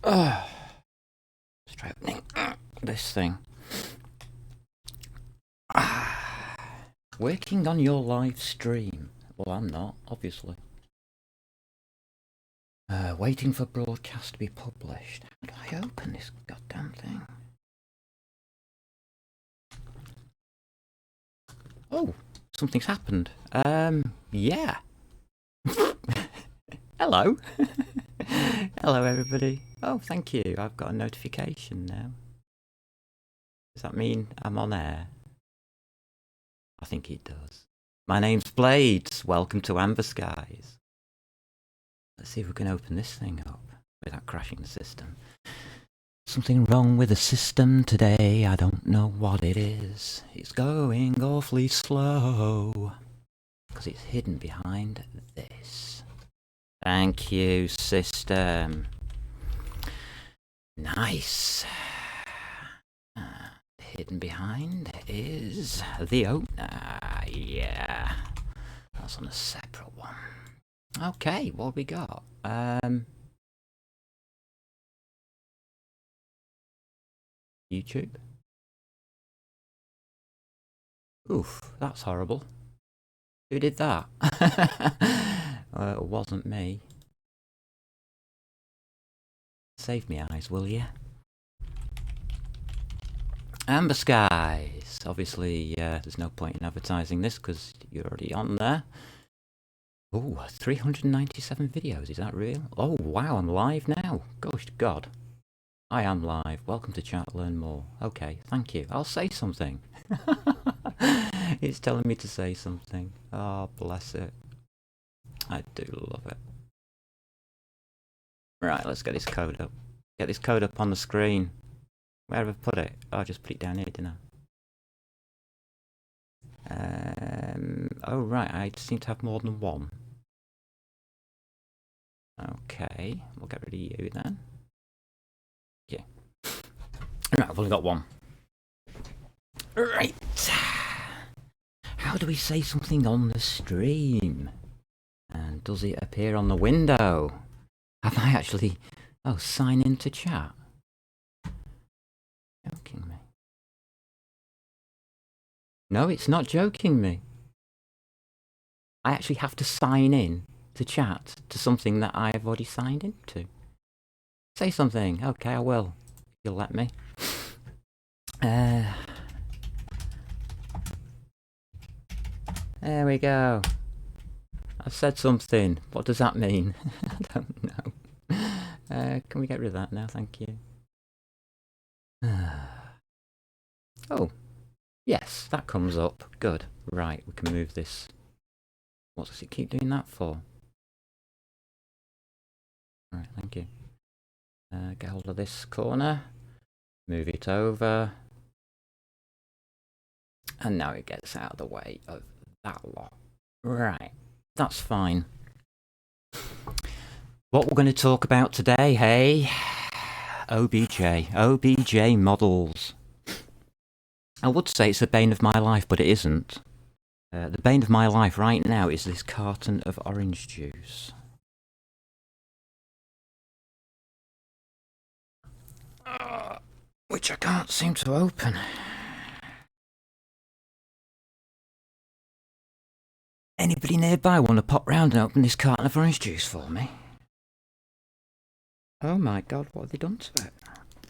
Let's try opening this thing. Working on your live stream. Well, I'm not, obviously. Waiting for broadcast to be published. How do I open this goddamn thing? Oh, something's happened. Yeah. Hello. Hello, everybody. Oh, thank you. I've got a notification now. Does that mean I'm on air? I think it does. My name's Blades. Welcome to Amberskies. Let's see if we can open this thing up without crashing the system. Something wrong with the system today. I don't know what it is. It's going awfully slow. Because it's hidden behind this. Thank you, system. Nice. Hidden behind is the opener. Yeah. That's on a separate one. Okay, what have we got? YouTube. Oof, that's horrible. Who did that? It wasn't me. Save me eyes, will you? Amberskies. Obviously, there's no point in advertising this because you're already on there. Oh, 397 videos, is that real? Oh, wow, I'm live now. Gosh, God. I am live. Welcome to chat, learn more. Okay, thank you. I'll say something. It's telling me to say something. Oh, bless it. I do love it. Right, let's get this code up. Get this code up on the screen. Where have I put it? Oh, I just put it down here, didn't I? Oh, right, I seem to have more than one. Okay, we'll get rid of you then. Okay. Right, I've only got one. Right. How do we say something on the stream? And does it appear on the window? Have I actually... Oh, sign into chat. Joking me. No, it's not joking me. I actually have to sign in to chat to something that I've already signed into. Say something. Okay, I will. If you'll let me. There we go. I've said something. What does that mean? I don't know. Can we get rid of that now? Thank you. Oh. Yes, that comes up. Good. Right, we can move this. What does it keep doing that for? Alright, thank you. Get hold of this corner. Move it over. And now it gets out of the way of that lot. Right, that's fine. What we're going to talk about today, hey? OBJ models. I would say it's the bane of my life, but it isn't. The bane of my life right now is this carton of orange juice. Which I can't seem to open. Anybody nearby want to pop round and open this carton of orange juice for me? Oh my God, what have they done to it?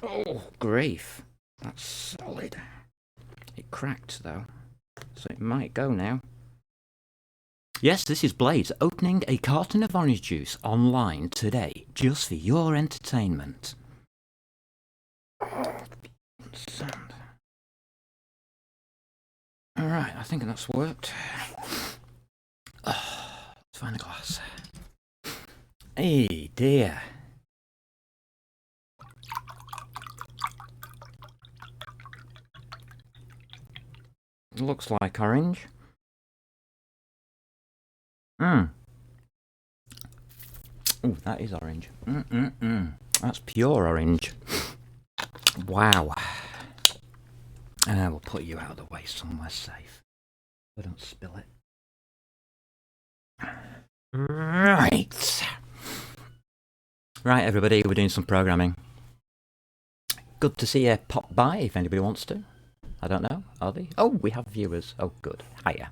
Oh, grief. That's solid. It cracked though, so it might go now. Yes, this is Blades opening a carton of orange juice online today, just for your entertainment. Alright, I think that's worked. Oh, let's find a glass. Hey dear. Looks like orange. Oh, that is orange. That's pure orange. Wow. We'll put you out of the way somewhere safe. So don't spill it. Right. Right, everybody, we're doing some programming. Good to see you pop by if anybody wants to. I don't know, are they? Oh, we have viewers. Oh, good. Hiya.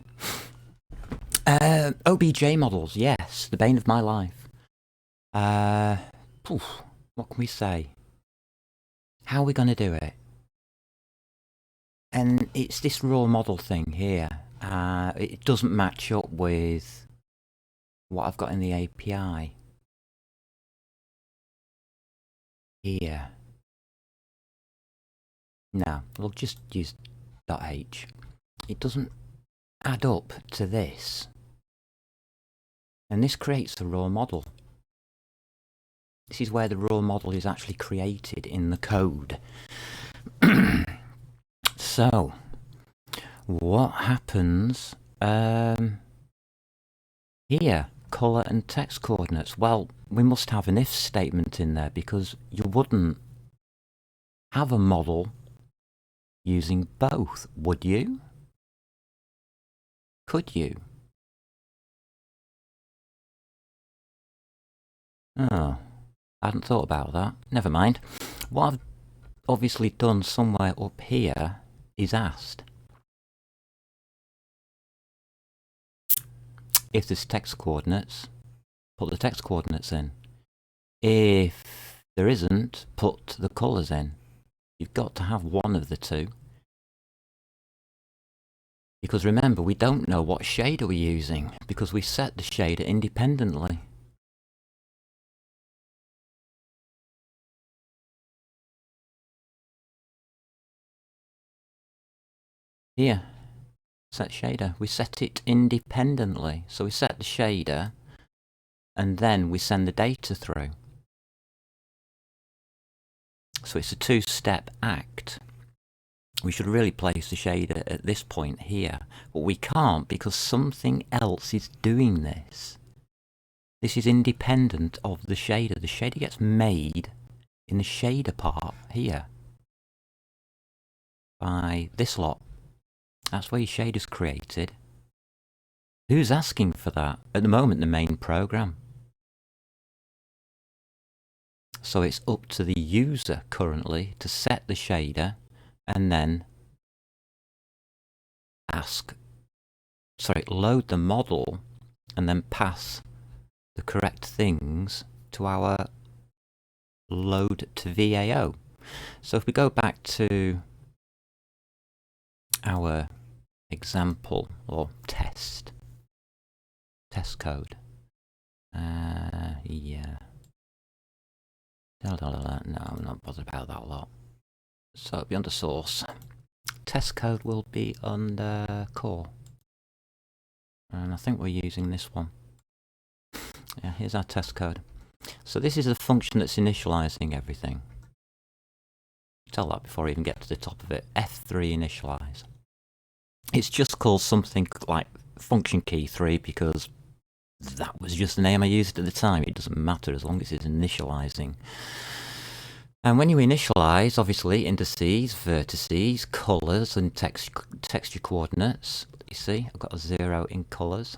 OBJ models, yes, the bane of my life. What can we say? How are we going to do it? And it's this raw model thing here. It doesn't match up with what I've got in the API. Here. No, we'll just use .h. It doesn't add up to this. And this creates the raw model. This is where the raw model is actually created in the code. So, what happens here? Color and text coordinates. Well, we must have an if statement in there because you wouldn't have a model using both, would you? Could you? Oh, I hadn't thought about that. Never mind. What I've obviously done somewhere up here is asked if there's text coordinates, put the text coordinates in. If there isn't, put the colours in. You've got to have one of the two. Because remember, we don't know what shader we're using because we set the shader independently. Here, set shader. We set it independently. So we set the shader and then we send the data through. So it's a two-step act. We should really place the shader at this point here, but we can't because something else is doing this. This is independent of the shader. The shader gets made in the shader part here by this lot. That's where your shader's created. Who's asking for that? At the moment, the main program. So it's up to the user currently to set the shader and then load the model and then pass the correct things to our load to VAO. So if we go back to our example or test code, yeah. No, I'm not bothered about that a lot. So it'll be under source. Test code will be under core. And I think we're using this one. Yeah, here's our test code. So this is the function that's initializing everything. Tell that before I even get to the top of it. F3 initialize. It's just called something like function key 3 because that was just the name I used at the time. It doesn't matter as long as it's initializing. And when you initialize, obviously, indices, vertices, colors, and texture coordinates, you see, I've got a 0 in colors,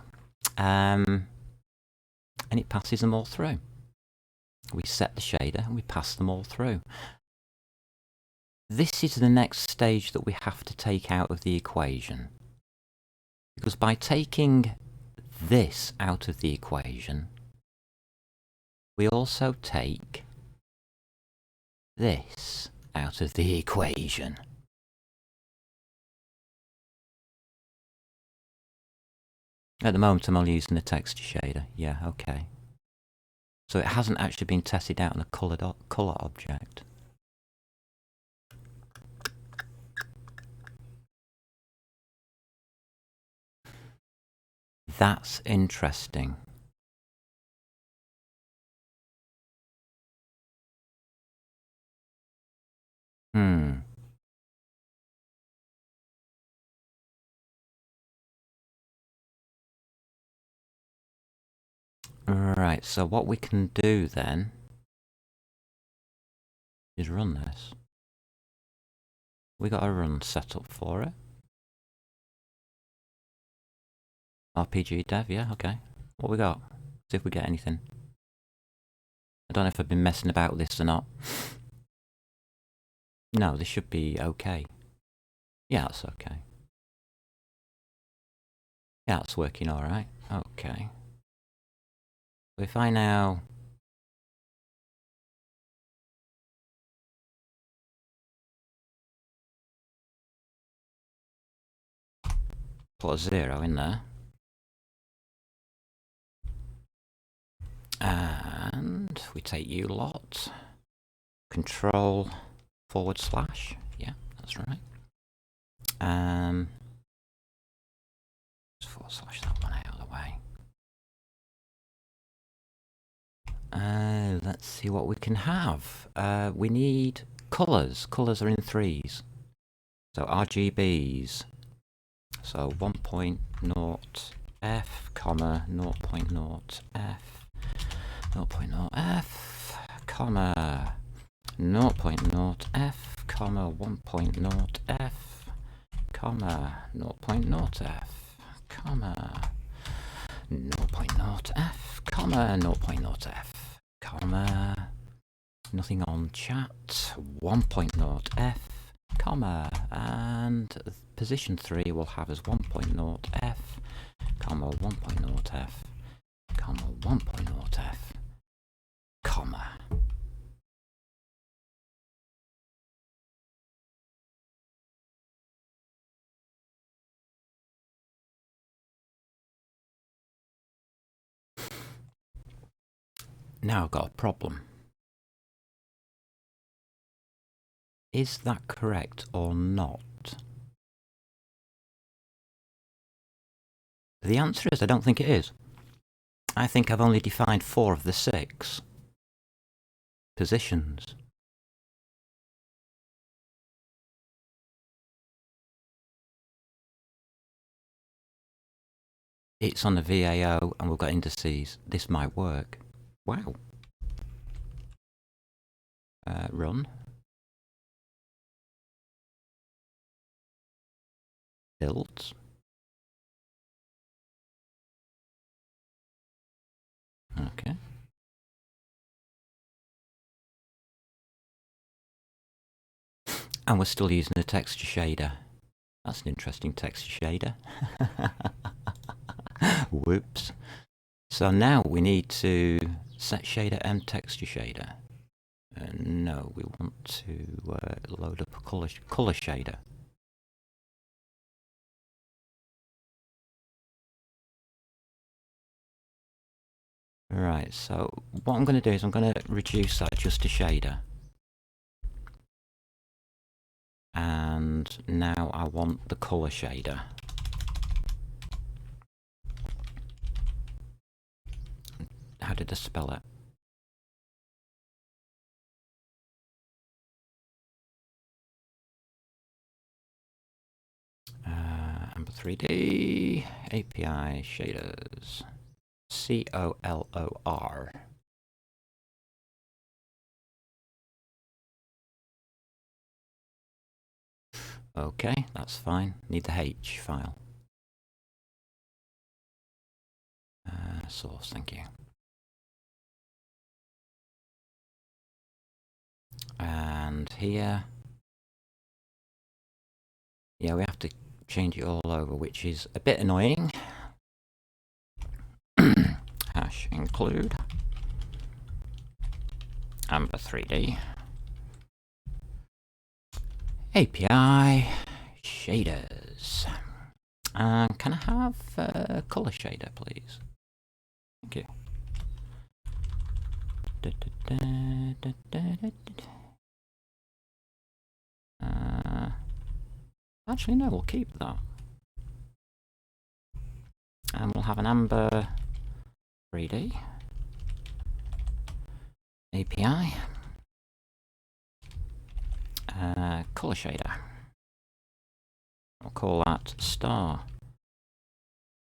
and it passes them all through. We set the shader and we pass them all through. This is the next stage that we have to take out of the equation. Because by taking this out of the equation, we also take this out of the equation. At the moment I'm only using the texture shader. Yeah, okay. So it hasn't actually been tested out on a color object. That's interesting. Right, so what we can do then is run this. We got a run set up for it. RPG dev, yeah, okay. What we got? See if we get anything. I don't know if I've been messing about with this or not. No, this should be okay. Yeah, that's okay. Yeah, it's working alright. Okay. If I now... put a 0 in there. And we take u lot. Control / yeah, that's right. Just / that one out of the way. Let's see what we can have. We need colours. Colours are in 3s. So RGBs. So 1.0f, comma 0.0f, 0.0f, comma 0.0f, comma 1.0f, comma 0.0f, comma 0.0f, comma 0.0f, comma nothing on chat, 1.0f, comma, and position 3 will have as 1.0f, comma 1.0f, comma 1.0f, comma. Now I've got a problem. Is that correct or not? The answer is I don't think it is. I think I've only defined 4 of the 6 positions. It's on the VAO and we've got indices. This might work. Wow. Run. Built. Okay. And we're still using the texture shader. That's an interesting texture shader. Whoops. So now we need to set shader and texture shader. No, we want to load up a color shader. Right, so what I'm going to do is I'm going to reduce that just to shader. And now I want the color shader. How did I spell it? Amber3D API shaders. COLOR. Okay, that's fine. Need the H file. Source, thank you. And here, yeah, we have to change it all over, which is a bit annoying. Hash include Amber3D API shaders. Can I have color shader, please? Thank you. Actually, no, we'll keep that. And we'll have an Amber 3D API color shader. We'll call that star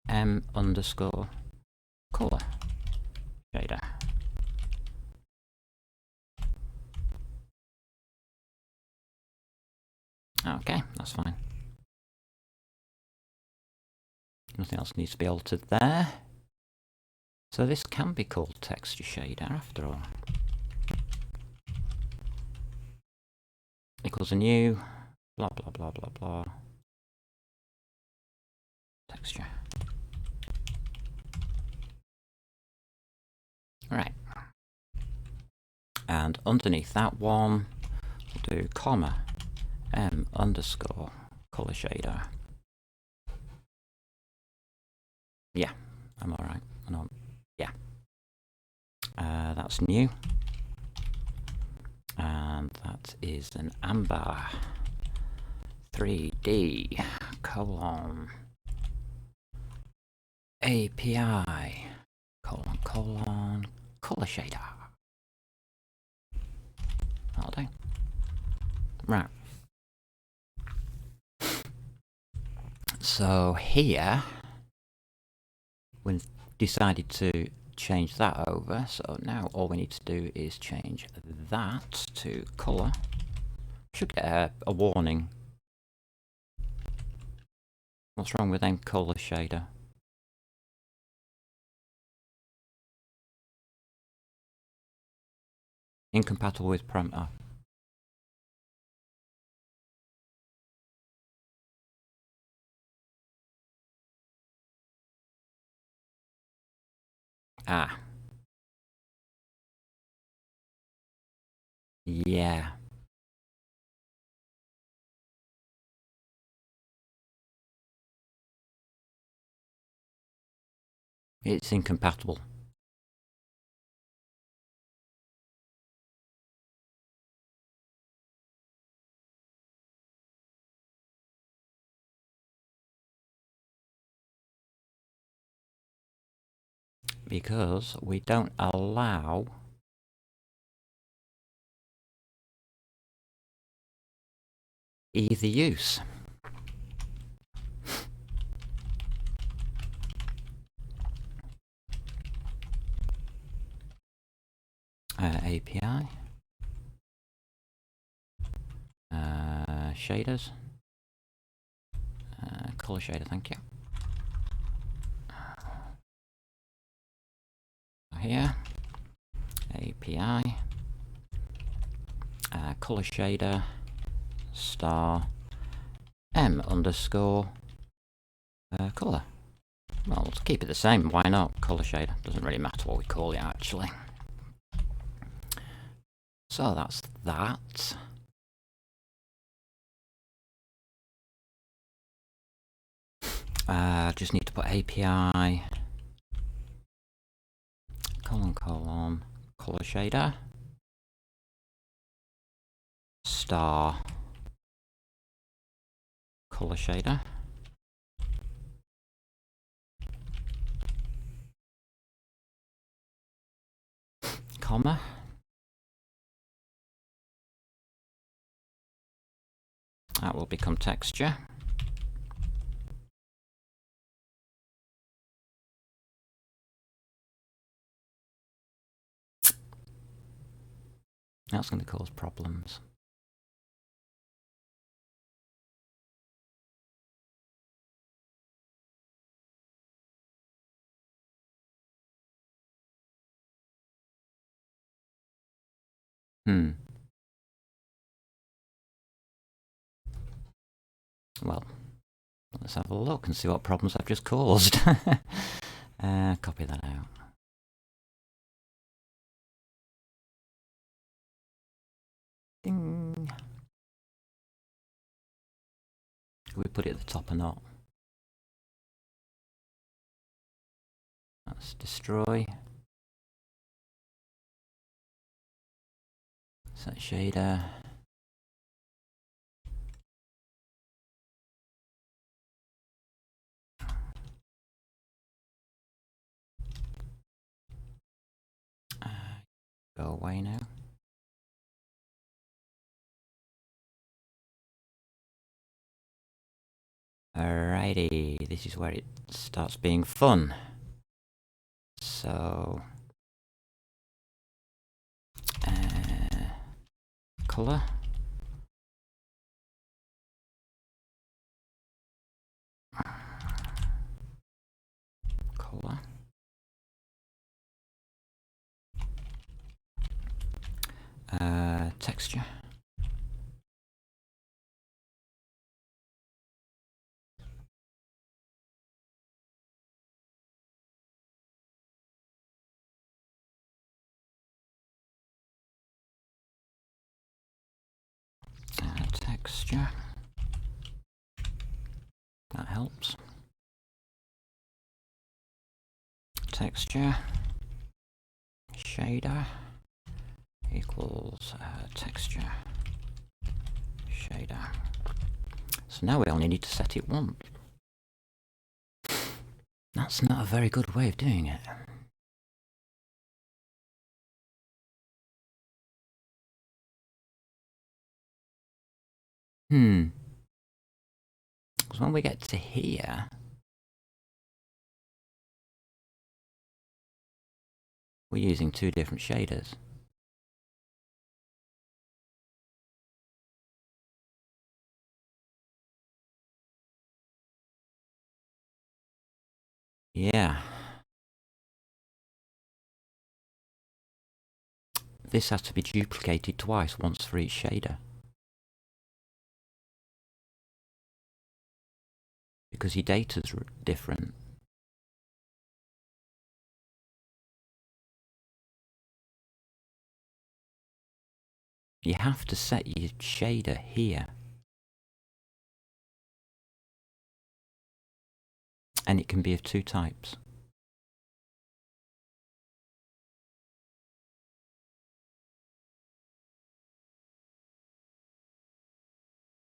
M underscore color shader. Okay, that's fine. Nothing else needs to be altered there. So this can be called texture shader after all. equals a new, blah, blah, blah, blah, blah. Texture. Right. And underneath that one, we'll do comma, M_ color shader. Yeah, I'm alright. Yeah. That's new. And that is an Amber 3D : API : color shader. That'll do. Right. So here we've decided to change that over, so now all we need to do is change that to color. Should get a warning. What's wrong with them color shader? Incompatible with parameter. Ah. Yeah. It's incompatible. Because we don't allow either use. API. Shaders. Color shader, thank you. Here. API. Color shader. Star. M_ color. Well, let's keep it the same. Why not? Color shader. Doesn't really matter what we call it, actually. So that's that. Just need to put API : color shader. Star. Color shader. Comma. That will become texture. That's going to cause problems. Well, let's have a look and see what problems I've just caused. Copy that out. Ding. Can we put it at the top or not? That's destroy. Set shader. Go away now. Alrighty, this is where it starts being fun. So, color. Color. Texture. texture. That helps. Texture shader equals texture shader. So now we only need to set it once. That's not a very good way of doing it. Because when we get to here, we're using two different shaders. Yeah. This has to be duplicated twice, once for each shader. Because your data's different. You have to set your shader here. And it can be of two types.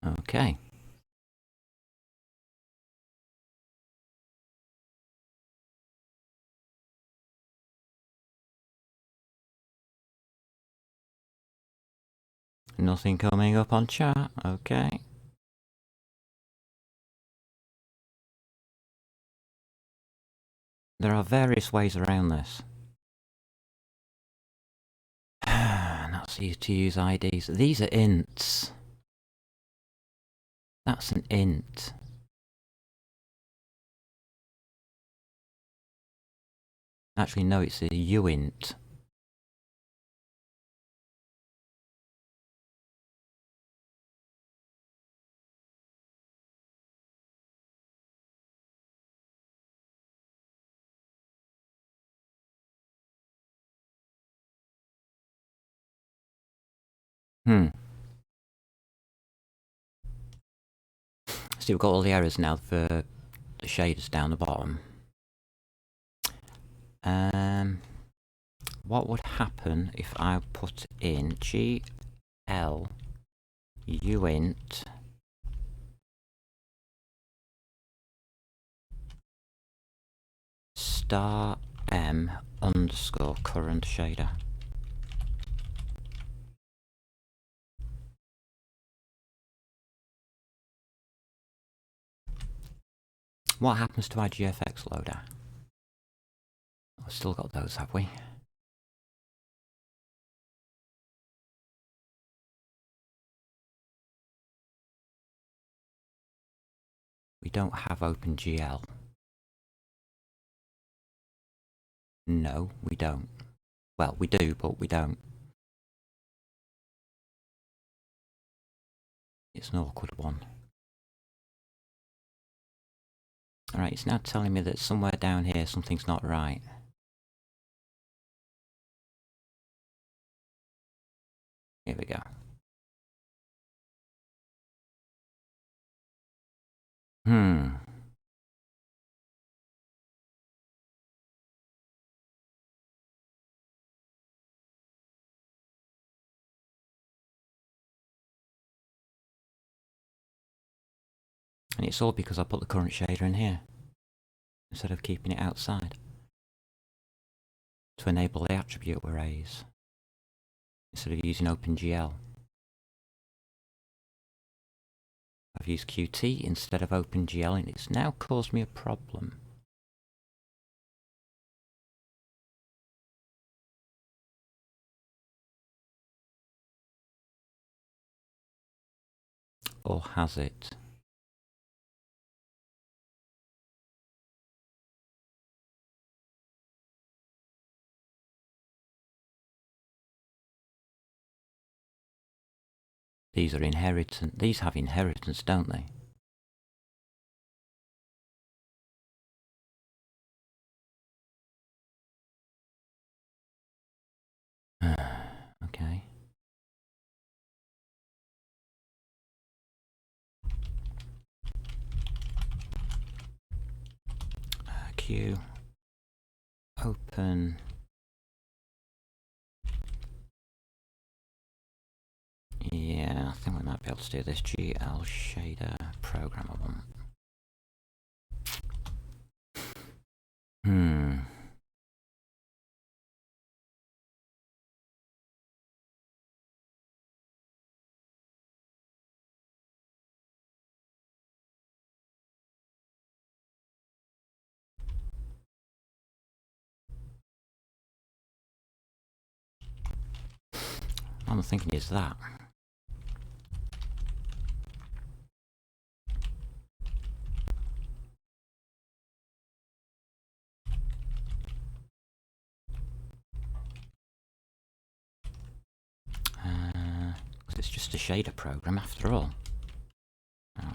Okay. Nothing coming up on chat. Okay. There are various ways around this. And that's easy to use IDs. These are ints. That's an int. Actually, no, it's a uint. See, we've got all the errors now for the shaders down the bottom. What would happen if I put in GL uint star m underscore current shader? What happens to our GFX loader? We've still got those, have we? We don't have OpenGL. No, we don't. Well, we do, but we don't. It's an awkward one. Alright, it's now telling me that somewhere down here something's not right. Here we go. And it's all because I put the current shader in here, instead of keeping it outside, to enable the attribute arrays, instead of using OpenGL. I've used Qt instead of OpenGL, and it's now caused me a problem. Or has it? These are inheritance. These have inheritance, don't they? Okay. Q open yeah, I think we might be able to do this. GL shader program I want. I'm thinking is that. Because it's just a shader program after all.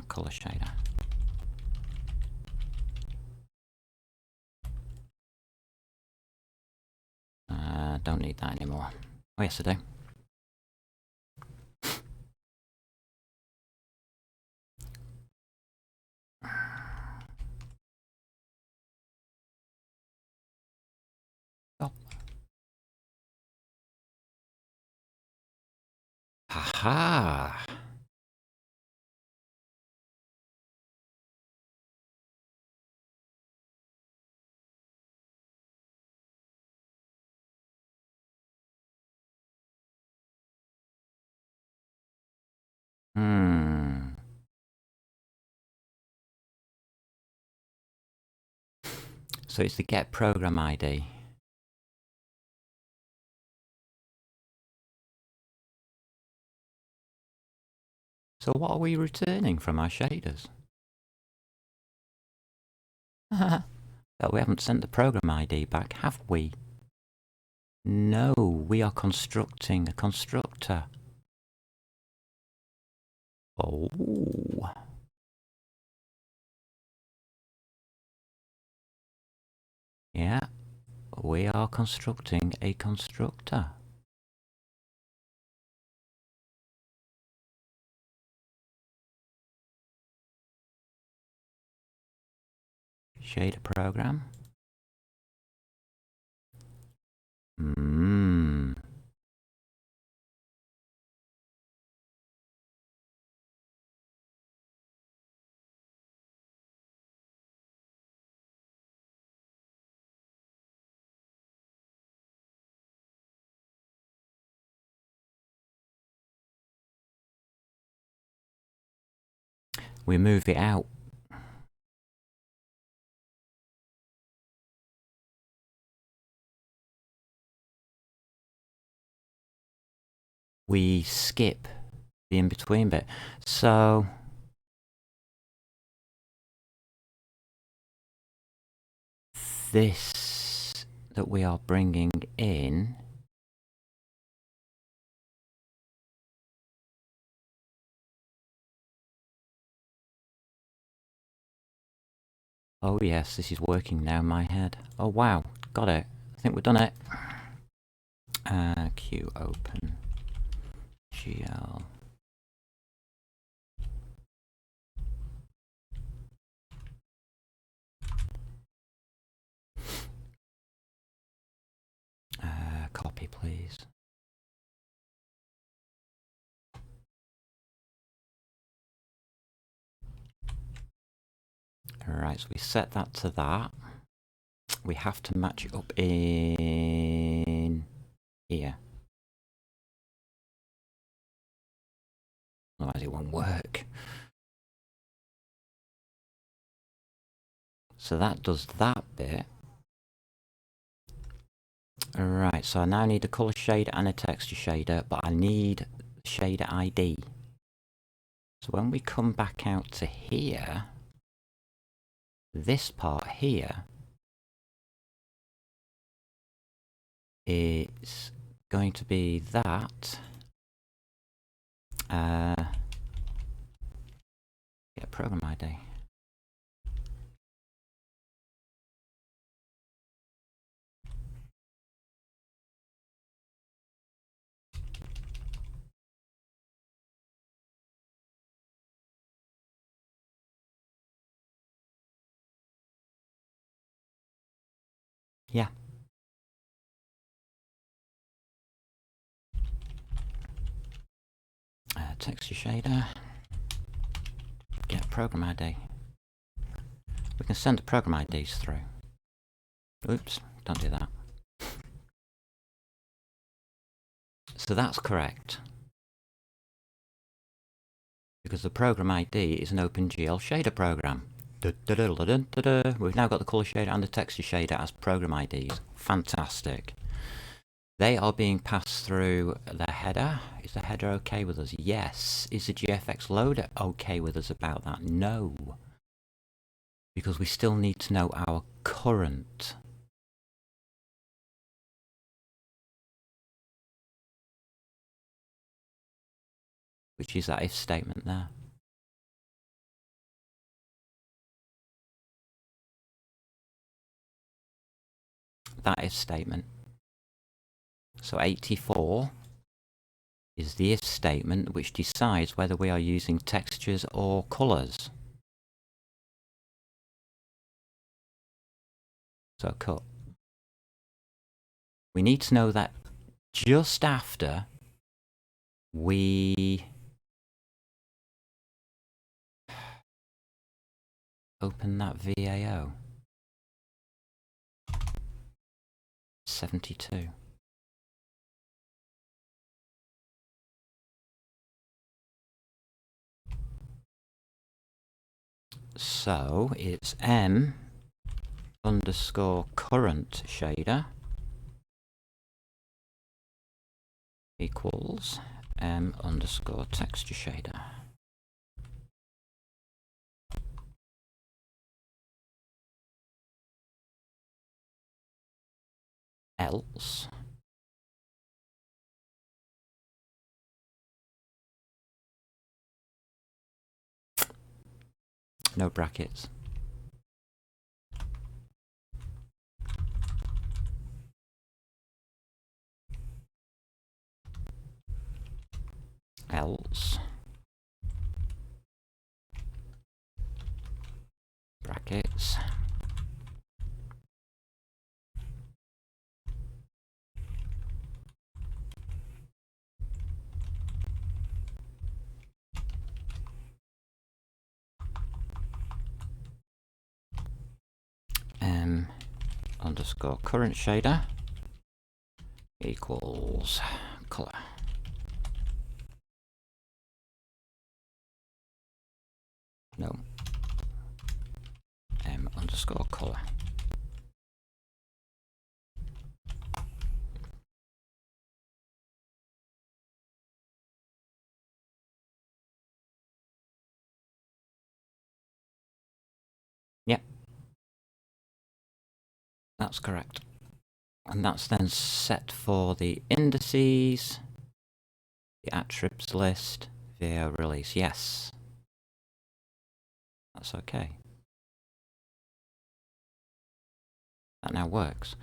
Color shader. Don't need that anymore. Oh yes I do. Oh. Haha! So it's the get program ID. So what are we returning from our shaders? But we haven't sent the program ID back, have we? No, we are constructing a constructor. Oh. Yeah, we are constructing a constructor. Shader program. We move it out. We skip the in-between bit. So this that we are bringing in oh yes, this is working now in my head. Oh wow, got it. I think we've done it. Q open GL. Copy please. Alright, so we set that to that. We have to match it up in here. Otherwise it won't work. So that does that bit. Alright, so I now need a color shader and a texture shader, but I need shader ID. So when we come back out to here, this part here, it's going to be that. Get program ID. Yeah. Texture shader. Get program ID. We can send the program IDs through. Oops, don't do that. So that's correct. Because the program ID is an OpenGL shader program. We've now got the color shader and the texture shader as program IDs. Fantastic. They are being passed through the header. Is the header okay with us? Yes. Is the GFX loader okay with us about that? No. Because we still need to know our current. Which is that if statement there. That if statement. So 84 is the if statement which decides whether we are using textures or colors. So cut. We need to know that just after we open that VAO. 72. So it's M underscore current shader equals M underscore texture shader. Else no brackets. Else brackets M underscore current shader equals color. No. M underscore color. Yep. That's correct. And that's then set for the indices, the attributes list, via release. Yes. That's okay. That now works.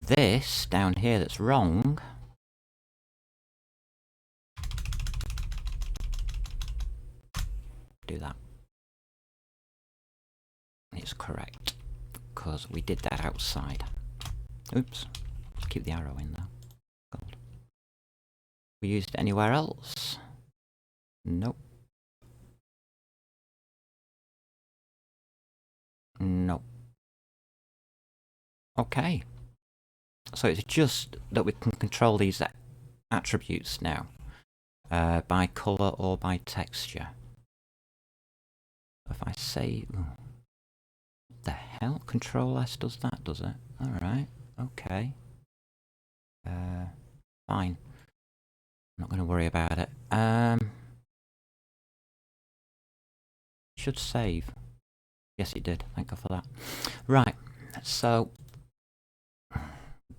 This down here that's wrong do that. It's correct because we did that outside. Oops. Let's keep the arrow in there. Gold. We used it anywhere else? Nope. Nope. Okay. So it's just that we can control these attributes now by color or by texture. If I say, what the hell? Control S does that, does it? Alright, okay. Fine. I'm not going to worry about it. Should save. Yes, it did. Thank God for that. Right, so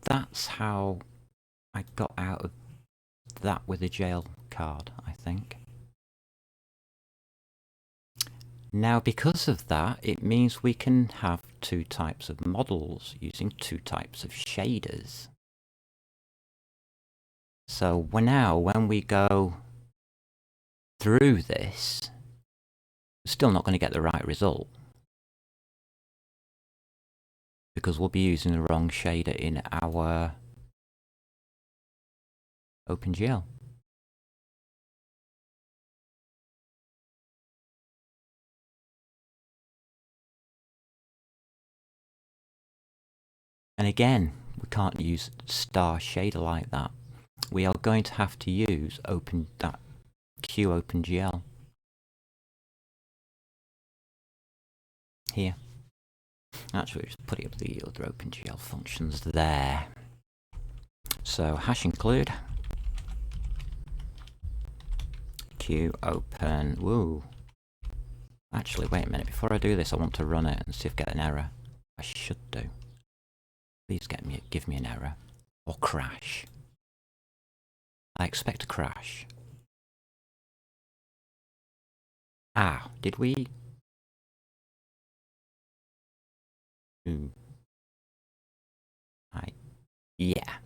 that's how I got out of that with a jail card, I think. Now, because of that, it means we can have two types of models using two types of shaders. So now, when we go through this, we're still not going to get the right result. because we'll be using the wrong shader in our OpenGL. And again, we can't use star shader like that. We are going to have to use that QOpenGL here. Actually, just put it up the other OpenGL functions there. So hash include QOpen. Woo. Actually, wait a minute. Before I do this, I want to run it and see if I get an error. I should do. Please give me an error or crash. I expect a crash. Ah, did we? Ooh. Yeah.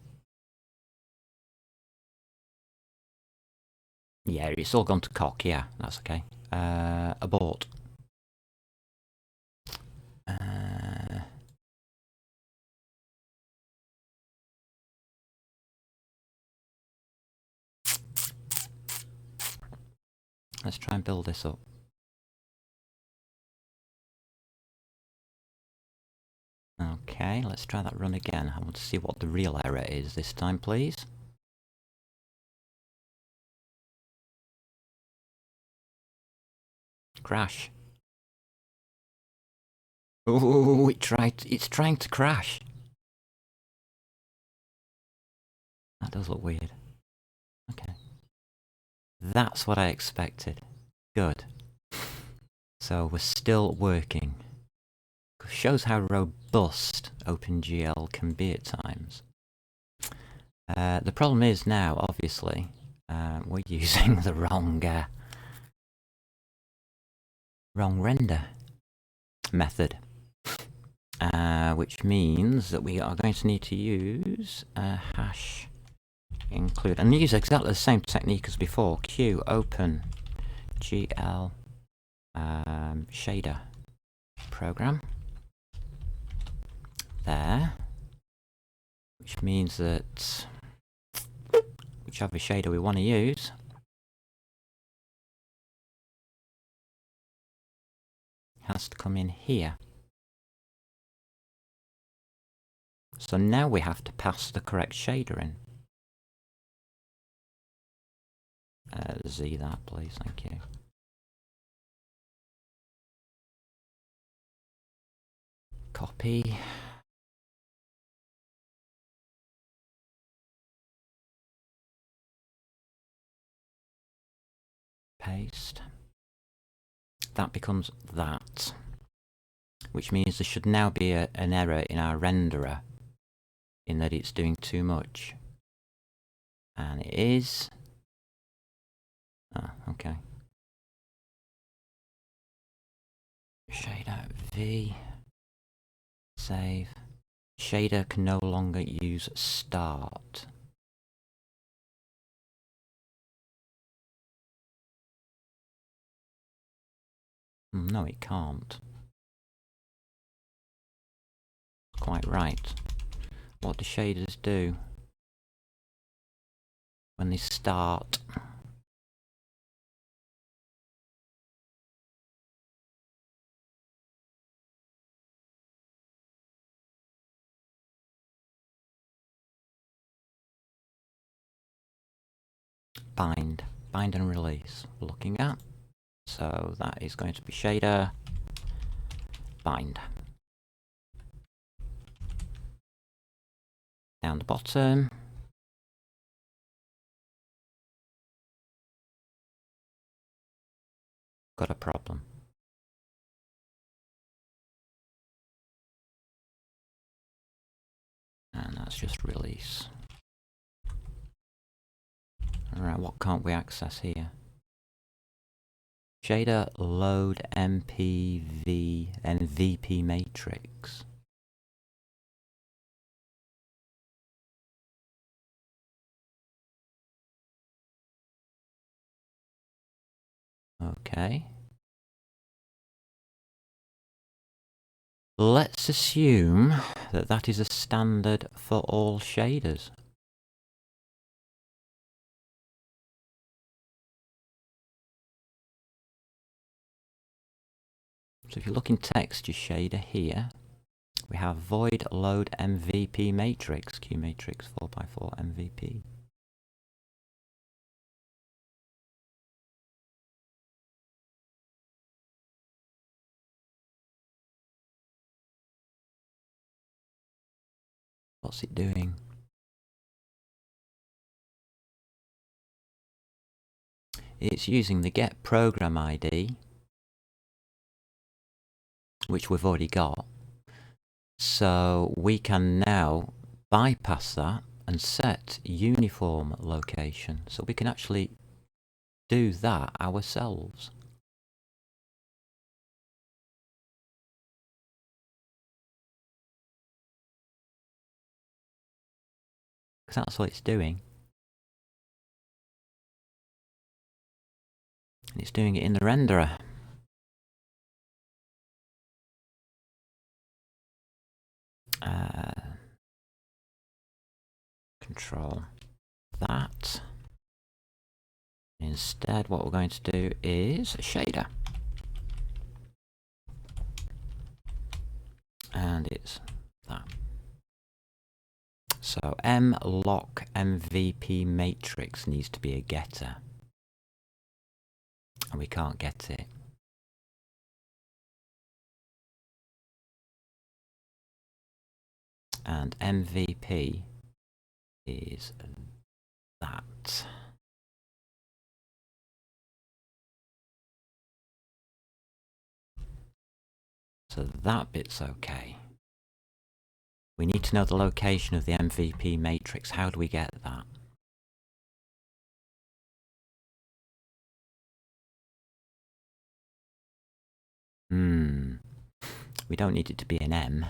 Yeah, it's all gone to cock. Yeah, that's okay. Abort. Let's try and build this up. Okay, let's try that run again. I want to see what the real error is this time, please. Crash. Ooh, it's trying to crash. That does look weird. Okay. That's what I expected. Good. So we're still working. Shows how robust OpenGL can be at times. The problem is now, obviously, we're using the wrong render method, which means that we are going to need to use hash include and use exactly the same technique as before. QOpenGL shader program there, which means that whichever shader we want to use has to come in here. So now we have to pass the correct shader in. Z that, please, thank you. Copy. Paste. That becomes that, which means there should now be an error in our renderer in that it's doing too much. And it is. Ah, okay. Shader V. Save. Shader can no longer use start. No, it can't. Quite right. What do shaders do when they start? Bind and release we're looking at. So that is going to be shader bind. Down the bottom. Got a problem. And that's just release. Alright, what can't we access here? Shader load MPV and VP matrix. Okay. Let's assume that that is a standard for all shaders. So if you look in texture shader here, we have void load MVP matrix, Q matrix 4x4 MVP. What's it doing? It's using the get program ID, which we've already got. So we can now bypass that and set uniform location. So we can actually do that ourselves. Because that's what it's doing. And it's doing it in the renderer. Control that. Instead, what we're going to do is a shader. And it's that. So mlock MVP matrix needs to be a getter. And we can't get it. And MVP is that. So that bit's okay. We need to know the location of the MVP matrix. How do we get that? We don't need it to be an M.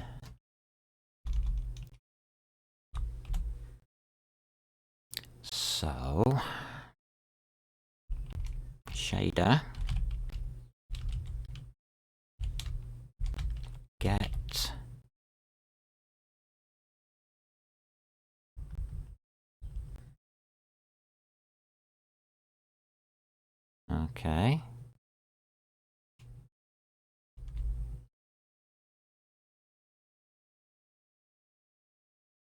So, shader, get, okay.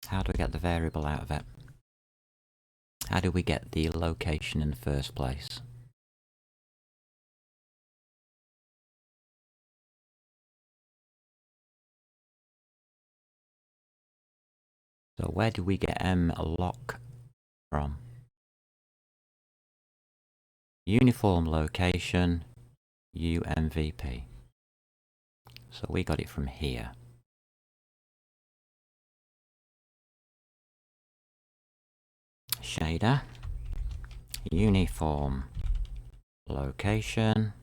How do we get the variable out of it? How do we get the location in the first place? So where do we get mlock from? Uniform location, UMVP. So we got it from here. Shader, uniform location.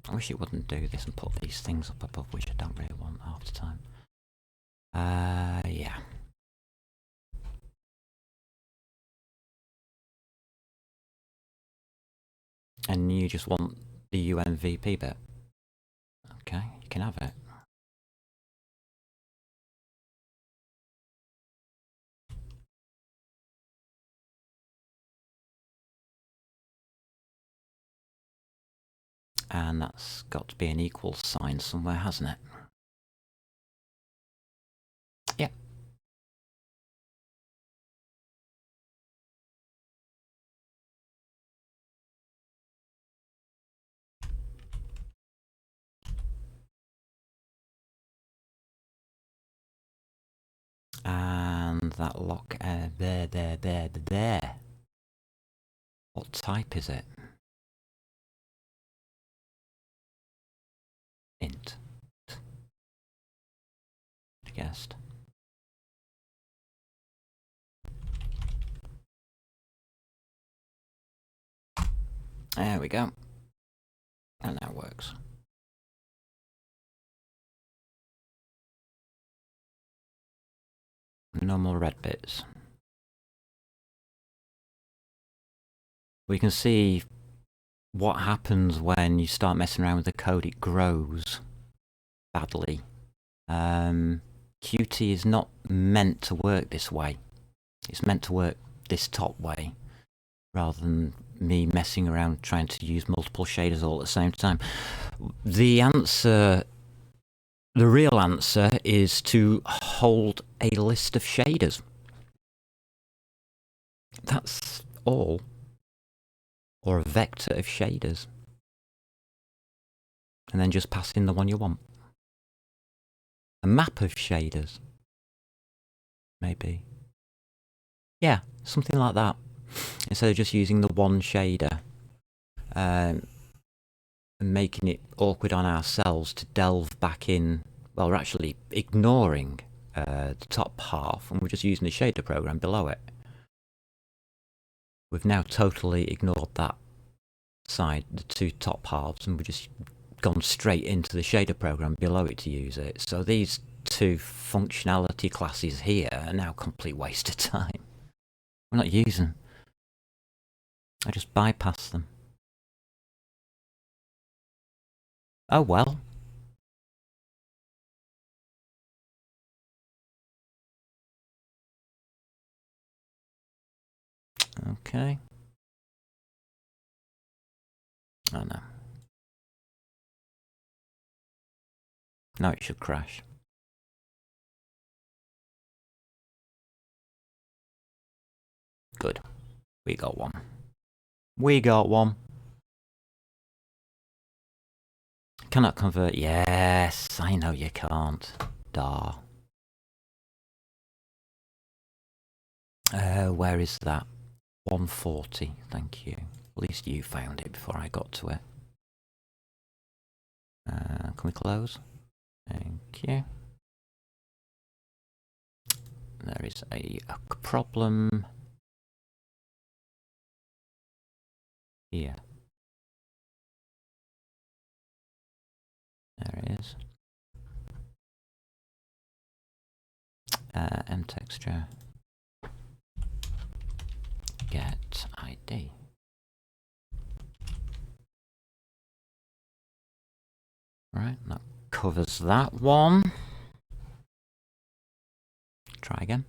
I wish it wouldn't do this and put these things up above, which I don't really want half the time. Yeah. And you just want the UMVP bit. Okay, you can have it. And that's got to be an equal sign somewhere, hasn't it? Yep. And that lock, there. What type is it? Int. I guessed. There we go. And that works. No more red bits. We can see what happens when you start messing around with the code, it grows badly. Qt is not meant to work this way. It's meant to work this top way, rather than me messing around trying to use multiple shaders all at the same time. The real answer is to hold a list of shaders. That's all. Or a vector of shaders. And then just pass in the one you want. A map of shaders. Maybe. Yeah, something like that. Instead of just using the one shader. And making it awkward on ourselves to delve back in. Well, we're actually ignoring the top half, and we're just using the shader program below it. We've now totally ignored that side, the two top halves, and we've just gone straight into the shader program below it to use it. So these two functionality classes here are now a complete waste of time. We're not using them. I just bypass them. Oh well. Okay. Oh no. Now it should crash. Good. We got one. We got one. Cannot convert. Yes, I know you can't. Dar. Where is that? 140, thank you. At least you found it before I got to it. Can we close? Thank you. There is a problem here. There it is. mtexture. Get ID. Right, that covers that one. Try again.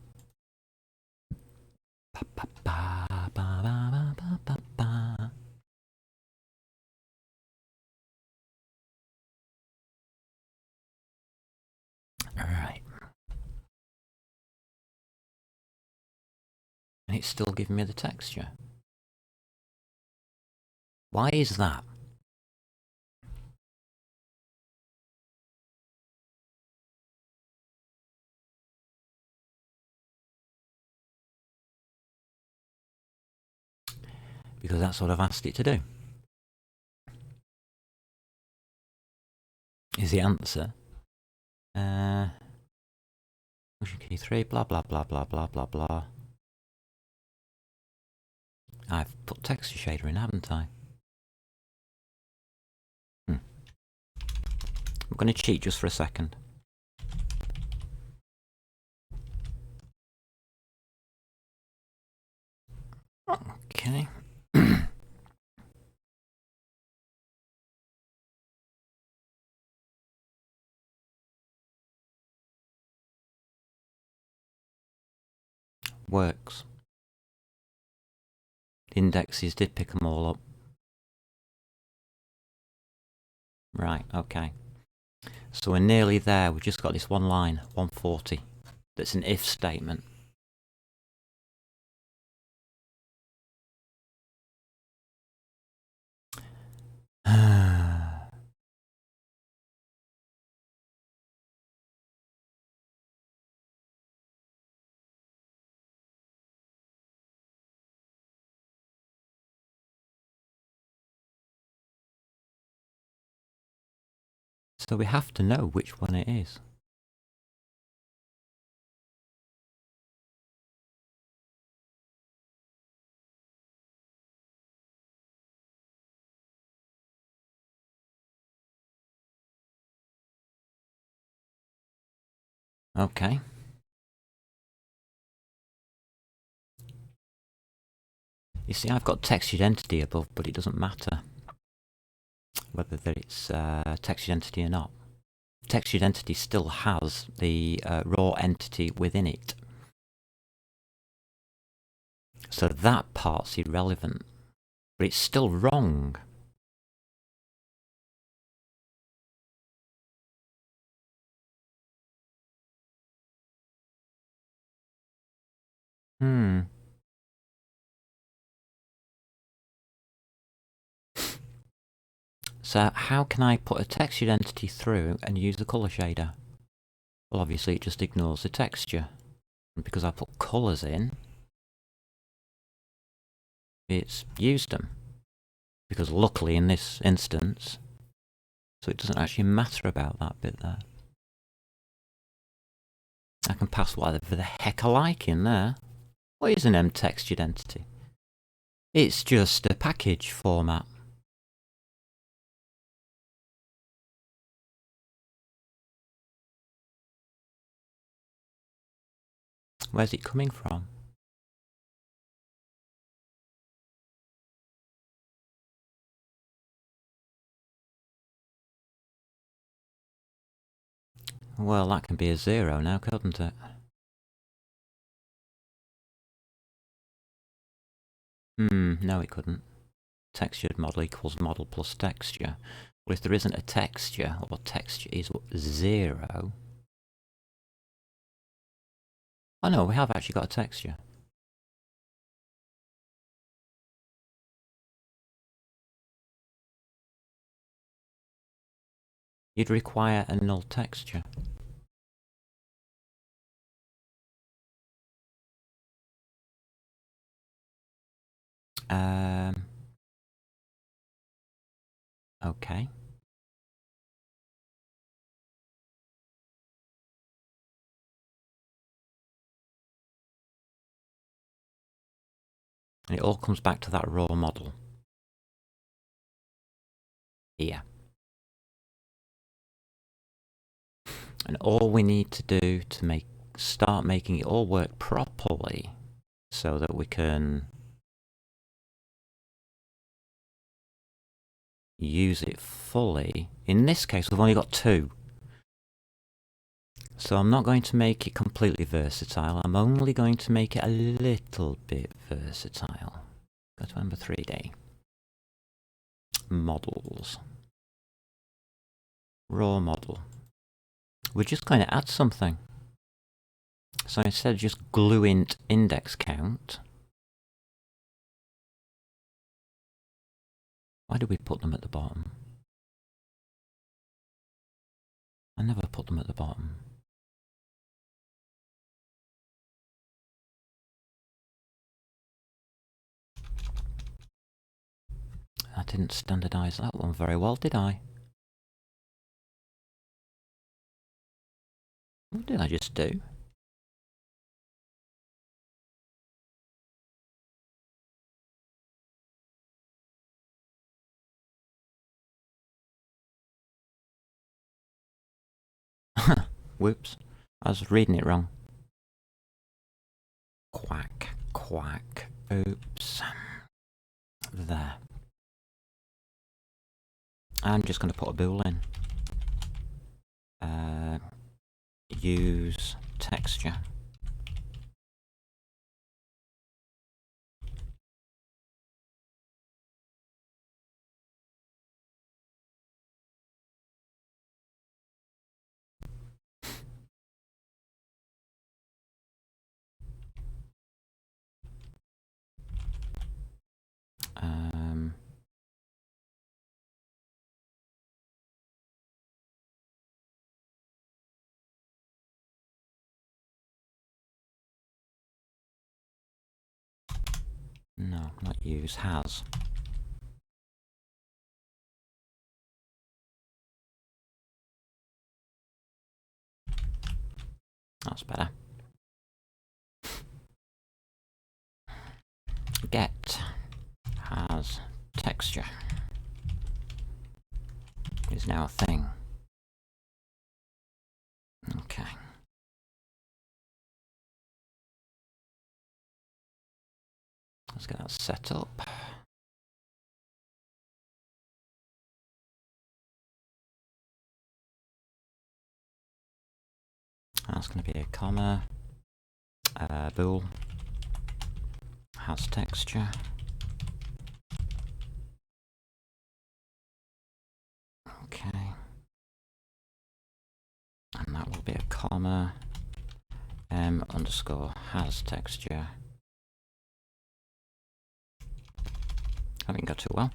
Alright. And it's still giving me the texture. Why is that? Because that's what I've asked it to do. Is the answer. Motion key 3, blah blah blah blah blah blah blah. I've put texture shader in, haven't I? I'm going to cheat just for a second. Okay. Works. The indexes did pick them all up. Right, okay. So we're nearly there. We've just got this one line, 140, that's an if statement. So we have to know which one it is. Okay. You see, I've got textured entity above, but it doesn't matter. whether it's text identity or not. Text identity still has the raw entity within it. So that part's irrelevant, but it's still wrong. So how can I put a text identity through and use the colour shader? Well, obviously it just ignores the texture. And because I put colours in, it's used them. Because luckily in this instance, so it doesn't actually matter about that bit there. I can pass whatever the heck I like in there. What is an mText identity? It's just a package format. Where's it coming from? Well, that can be a 0 now, couldn't it? No it couldn't. Textured model equals model plus texture. Well, if there isn't a texture, or texture is 0... Oh no, we have actually got a texture. You'd require a null texture. Okay. And it all comes back to that raw model. Here. And all we need to do to start making it all work properly, so that we can use it fully. In this case, we've only got 2. So I'm not going to make it completely versatile. I'm only going to make it a little bit versatile. Go to Ember 3D. Models. Raw model. We're just going to add something. So instead of just gluing index count, why did we put them at the bottom? I never put them at the bottom. I didn't standardise that one very well, did I? What did I just do? Whoops. I was reading it wrong. Quack, quack. Oops. There. I'm just going to put a bool in. Use texture. No, not use, has. That's better. Get has texture is now a thing. Okay. Let's get that set up. That's going to be a comma. Bool has texture. Okay. And that will be a comma. M underscore has texture. I didn't go too well.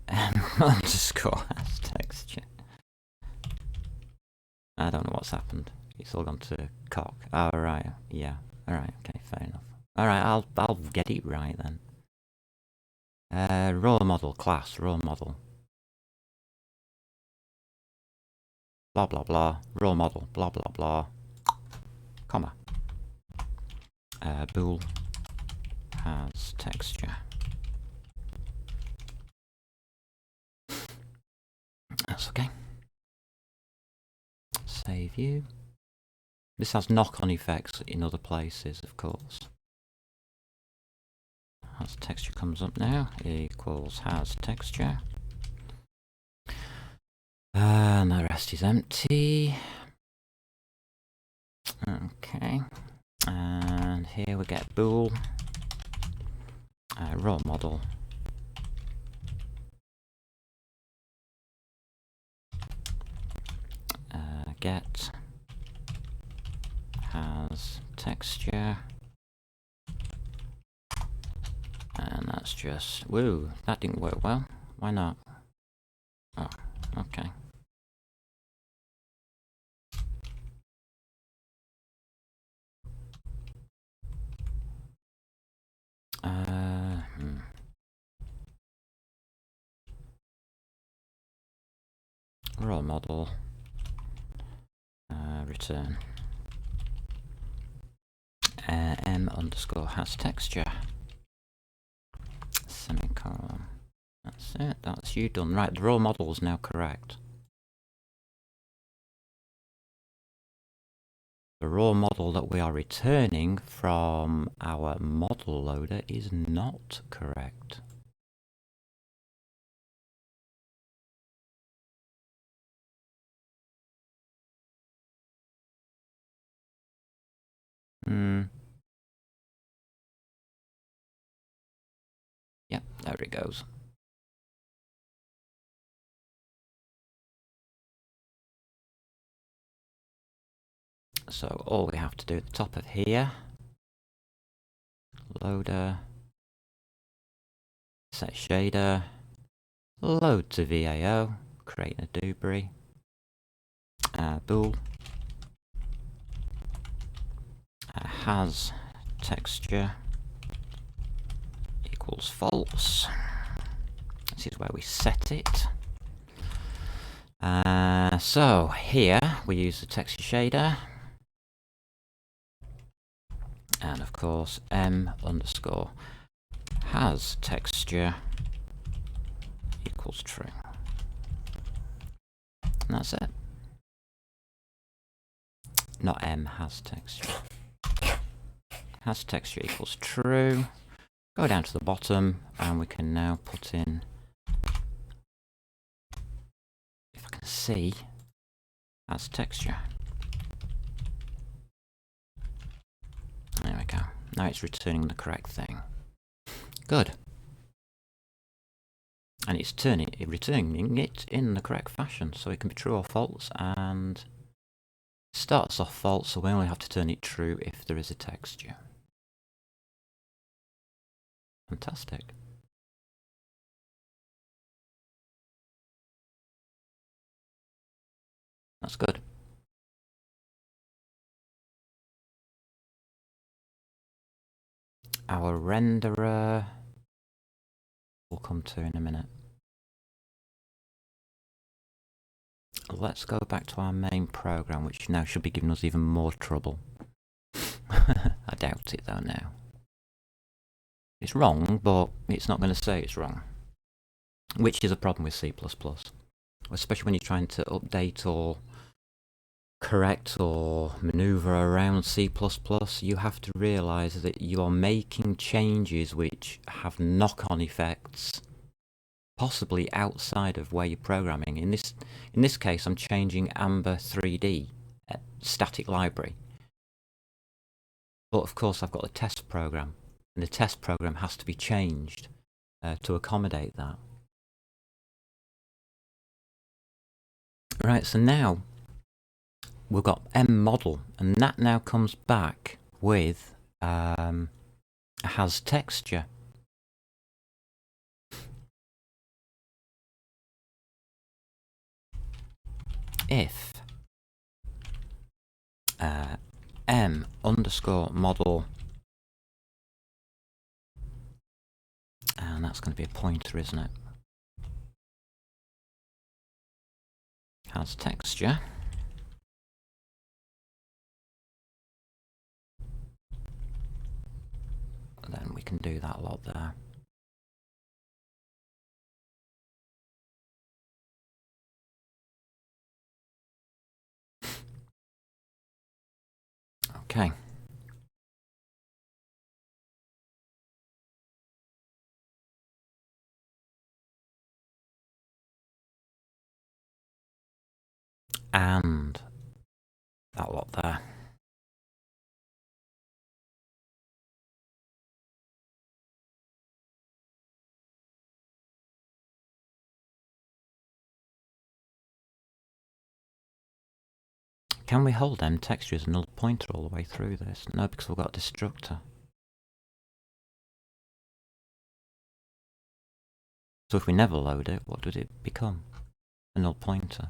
M underscore has texture. I don't know what's happened. It's all gone to cock. Oh, right. Yeah. Alright, okay, fair enough. Alright, I'll get it right then. Raw model class, raw model. Blah blah blah. Raw model, blah blah blah. Comma. Bool has texture. That's okay. Save you. This has knock-on effects in other places, of course. Has texture comes up now. Equals has texture. And the rest is empty. Okay. And here we get bool. Raw model. Get has texture. And that's just, woo, that didn't work well. Why not? Oh, okay. Raw model. Return. M underscore has texture. Semicolon. That's it. That's you done. Right, the raw model is now correct. The raw model that we are returning from our model loader is not correct. Yep, there it goes. So all we have to do at the top of here, loader, set shader, load to VAO, create a debris, bool, has texture equals false. This is where we set it. So here we use the texture shader, and of course M underscore has texture equals true. And that's it. Not M has texture. Has texture equals true. Go down to the bottom and we can now put in, if I can see, has texture. There we go. Now it's returning the correct thing. Good. And it's returning it in the correct fashion, so it can be true or false, and starts off false, so we only have to turn it true if there is a texture. Fantastic. That's good. Our renderer we'll come to in a minute. Let's go back to our main program, which now should be giving us even more trouble. I doubt it though now. It's wrong, but it's not going to say it's wrong. Which is a problem with C++. Especially when you're trying to update or correct or maneuver around C++, you have to realise that you are making changes which have knock-on effects, possibly outside of where you're programming. In this case, I'm changing Amber 3D static library, But of course I've got a test program, and the test program has to be changed to accommodate that. Right, so now we've got mmodel, and that now comes back with has texture. If m_model, and that's going to be a pointer, isn't it? Has texture. Then we can do that lot there. Okay. And that lot there. Can we hold m texture as a null pointer all the way through this? No, because we've got a destructor. So if we never load it, what would it become? A null pointer.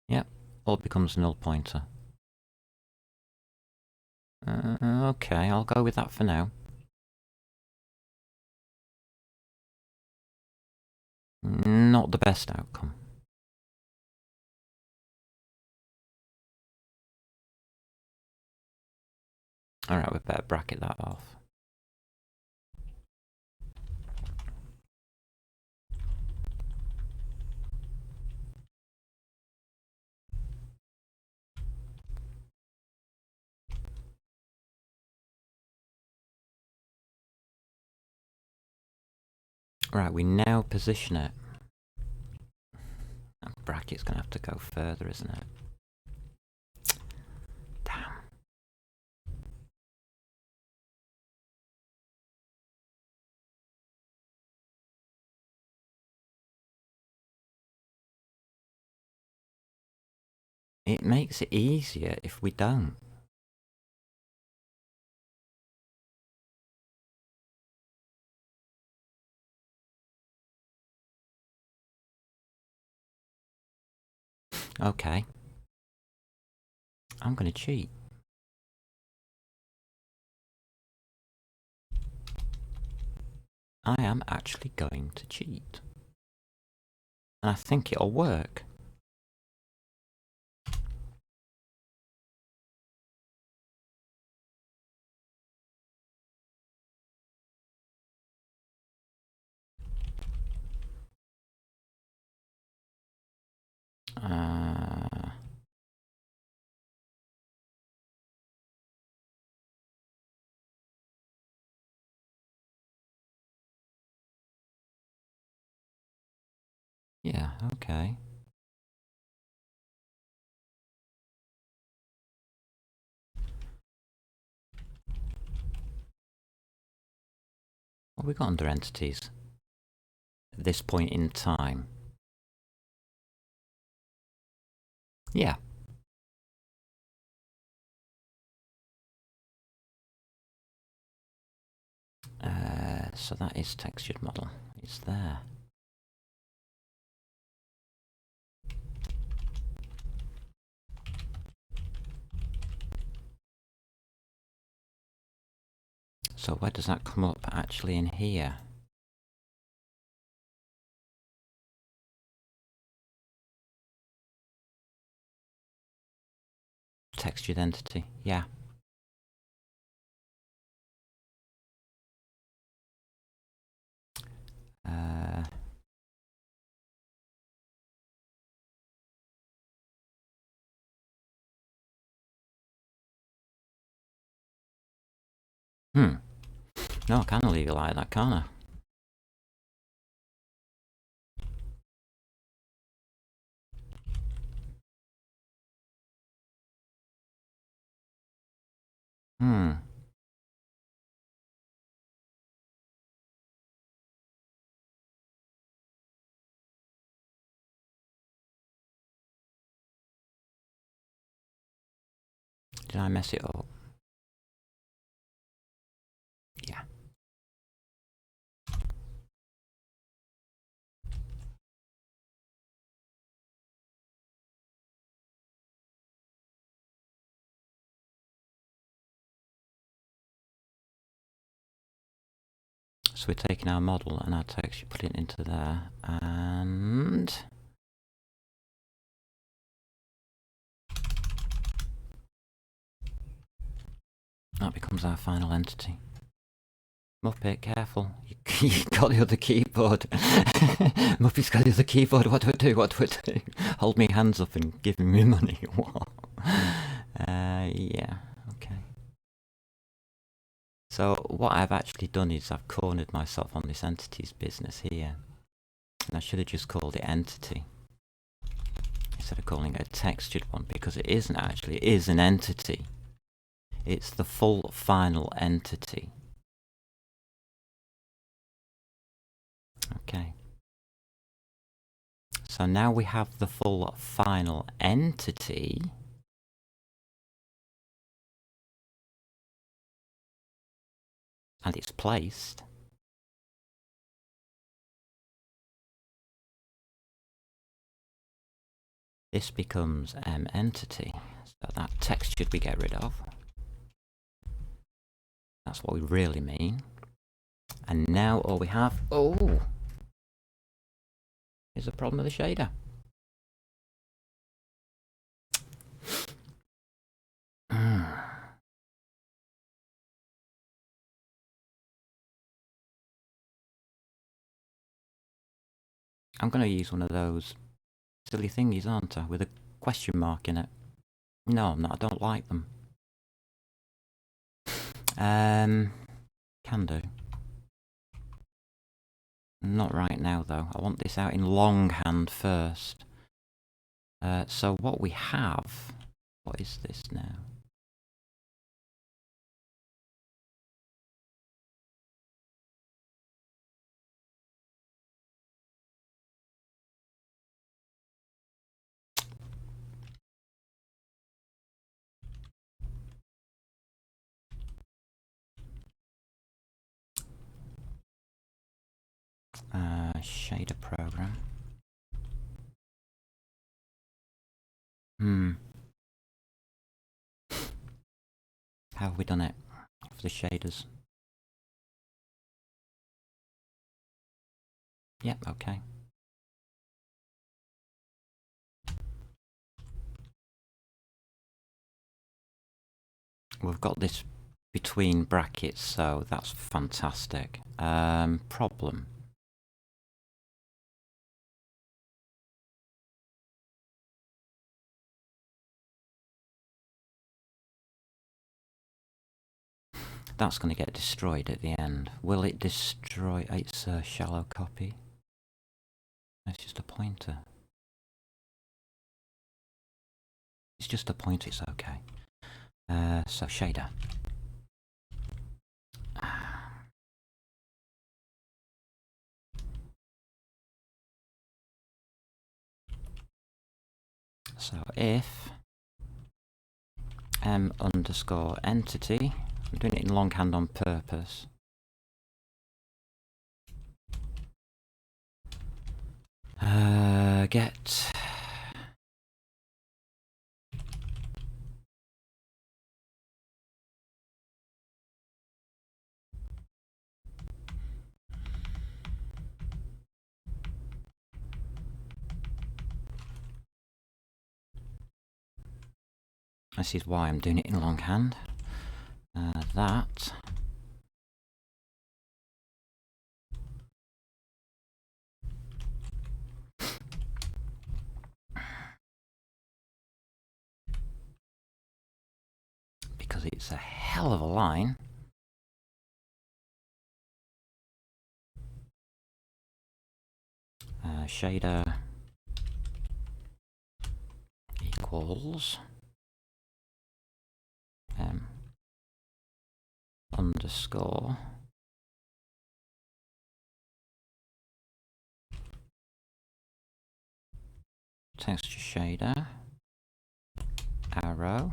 Yep, all becomes a null pointer. Okay, I'll go with that for now. Not the best outcome. Alright, we better bracket that off. Right, we now position it. That bracket's going to have to go further, isn't it? Damn. It makes it easier if we don't. Okay. I'm going to cheat. I am actually going to cheat. And I think it'll work. Yeah, okay. What have we got under entities at this point in time? Yeah. So that is textured model. It's there. So where does that come up actually in here? Textured entity, yeah. No, I can't leave it like that, can't I? Hmm. Did I mess it up? Yeah. So we're taking our model and our text, you put it into there, and that becomes our final entity. Muppet, careful. You got the other keyboard. Muppet's got the other keyboard. What do I do? What do I do? Hold me hands up and give me money. What? Yeah, okay. So what I've actually done is I've cornered myself on this entities business here. And I should have just called it entity instead of calling it a textured one, because it isn't actually. It is an entity. It's the full final entity. Okay. So now we have the full final entity. And it's placed. This becomes entity. So that textured we get rid of. That's what we really mean. And now all we have, is the problem with the shader. I'm going to use one of those silly thingies, aren't I? With a question mark in it. No, I'm not. I don't like them. Can do. Not right now, though. I want this out in longhand first. So what we have... What is this now? Shader program. How have we done it for the shaders? Yep, okay. We've got this between brackets, so that's fantastic. Problem. That's going to get destroyed at the end. Will it destroy? It's a shallow copy. It's just a pointer. It's just a pointer, it's okay. So shader. So if m_entity, I'm doing it in longhand on purpose. Get this is why I'm doing it in longhand. That because it's a hell of a line. Shader equals underscore texture shader arrow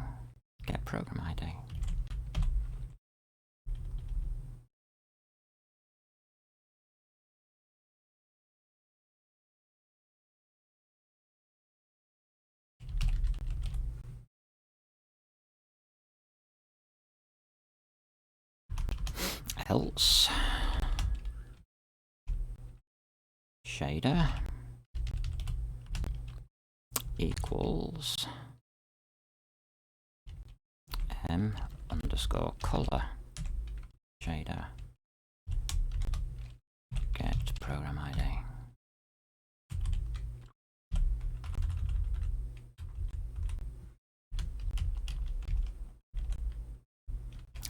get program ID. Else shader equals m underscore color shader get program ID.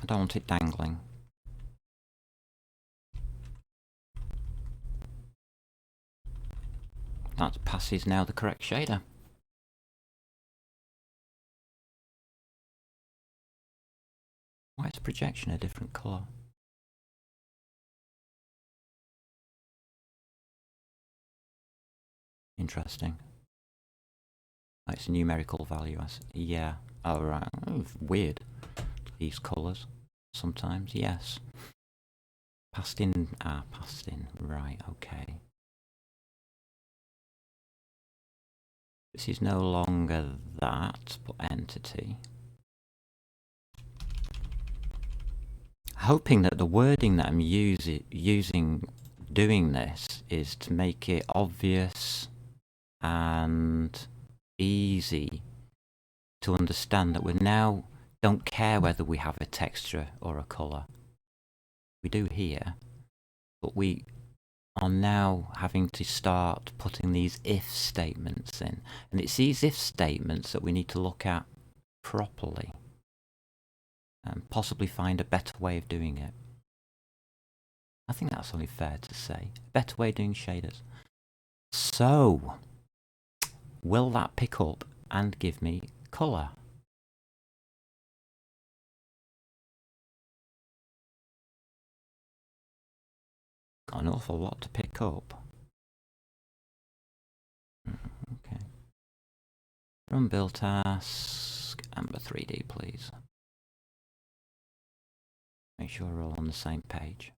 I don't want it dangling. That passes now the correct shader. Why is projection a different colour? Interesting. Oh, it's a numerical value. Yeah. Oh, right. Oh, weird. These colours. Sometimes, yes. Passed in. Ah, passed in. Right, okay. This is no longer that, but entity. Hoping that the wording that I'm using doing this is to make it obvious and easy to understand that we now don't care whether we have a texture or a colour. We do here, but we are now having to start putting these if statements in. And it's these if statements that we need to look at properly and possibly find a better way of doing it. I think that's only fair to say. A better way of doing shaders. So, will that pick up and give me colour? Got an awful lot to pick up. Okay. Run build task, Amber 3D please. Make sure we're all on the same page.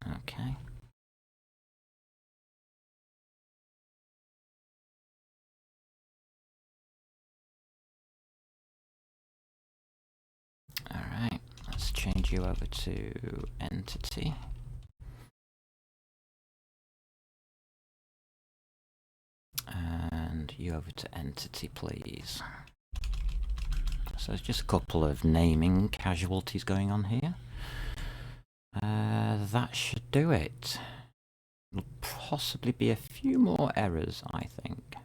Okay. Alright, let's change you over to entity. And you over to entity, please. So there's just a couple of naming casualties going on here. That should do it. There'll possibly be a few more errors, I think.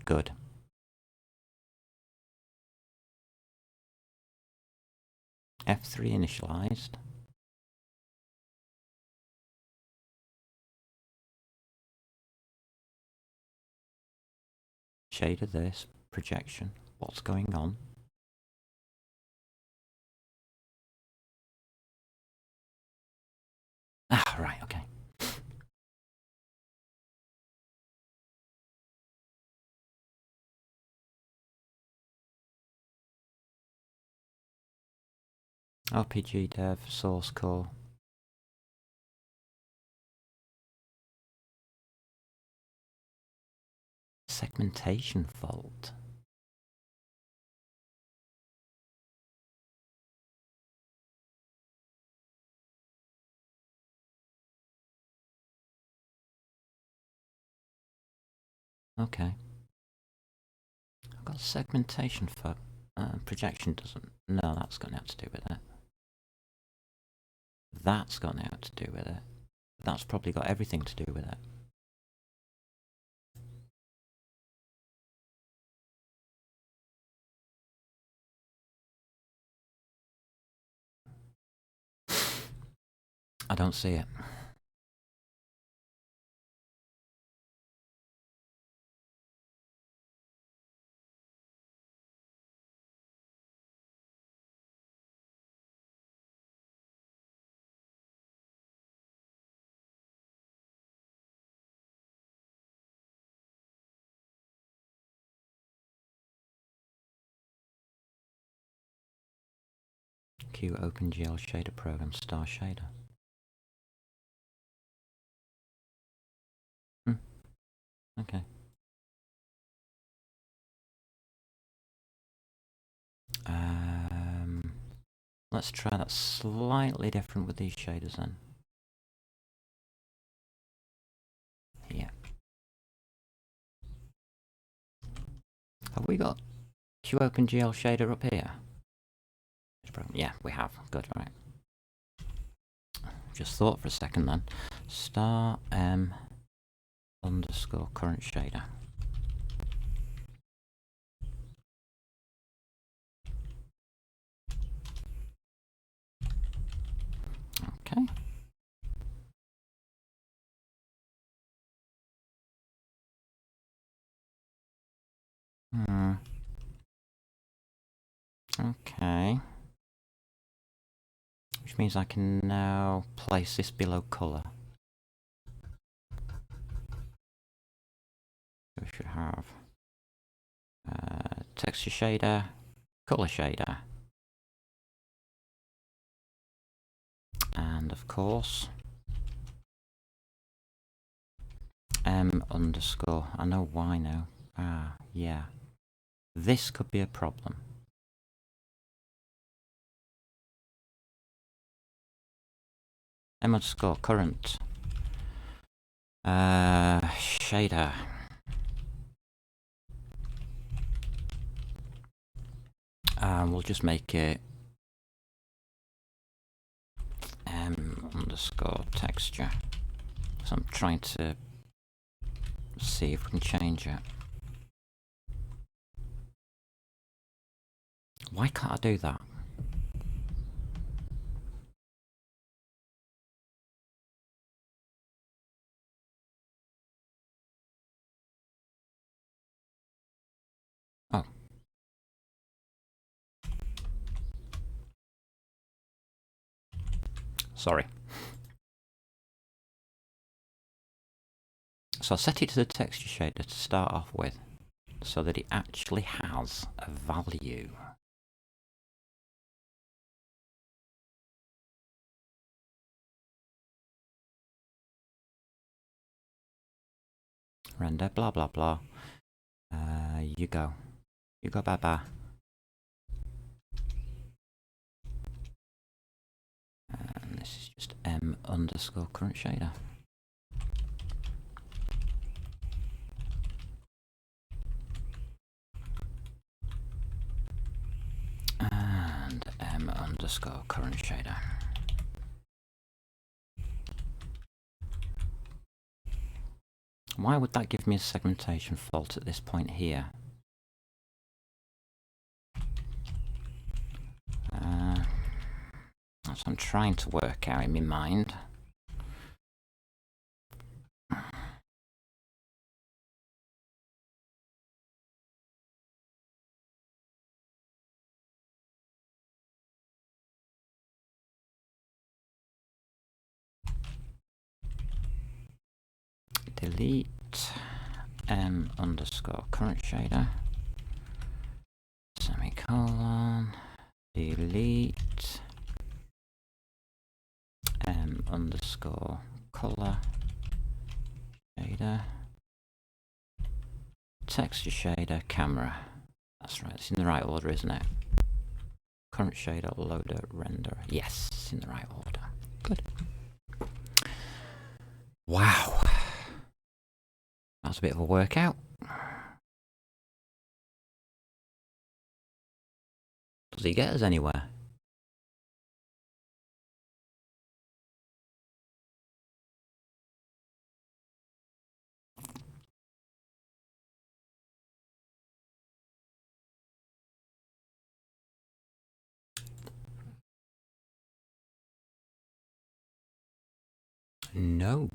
Good. F3 initialized. Shader this, projection, what's going on? Ah, right, okay. RPG dev, source core. Segmentation fault. Okay. I've got segmentation for projection doesn't. No, that's got nothing to do with it. That's got nothing to do with it. that's probably got everything to do with it. I don't see it. Q OpenGL shader program star shader. Okay. Let's try that slightly different with these shaders then. Yeah. Have we got Q OpenGL shader up here? Yeah, we have. Good, right. Just thought for a second then. Star M underscore current shader. Okay. Okay. Which means I can now place this below colour. We should have texture shader, colour shader, and of course M underscore. I know why now. Ah, yeah. This could be a problem. M underscore current shader. We'll just make it M underscore texture. So I'm trying to see if we can change it. Why can't I do that? Oh. Sorry. So I'll set it to the texture shader to start off with, so that it actually has a value. Render, blah blah blah. You go. You go, bye bye. And this is just M underscore current shader. And M underscore current shader. Why would that give me a segmentation fault at this point here? That's what I'm trying to work out in my mind. Delete M underscore current shader. Semicolon. Delete M underscore color shader. Texture shader camera. That's right, it's in the right order, isn't it? Current shader, loader, render. Yes, it's in the right order. Good. Wow. That's a bit of a workout. Does he get us anywhere? No.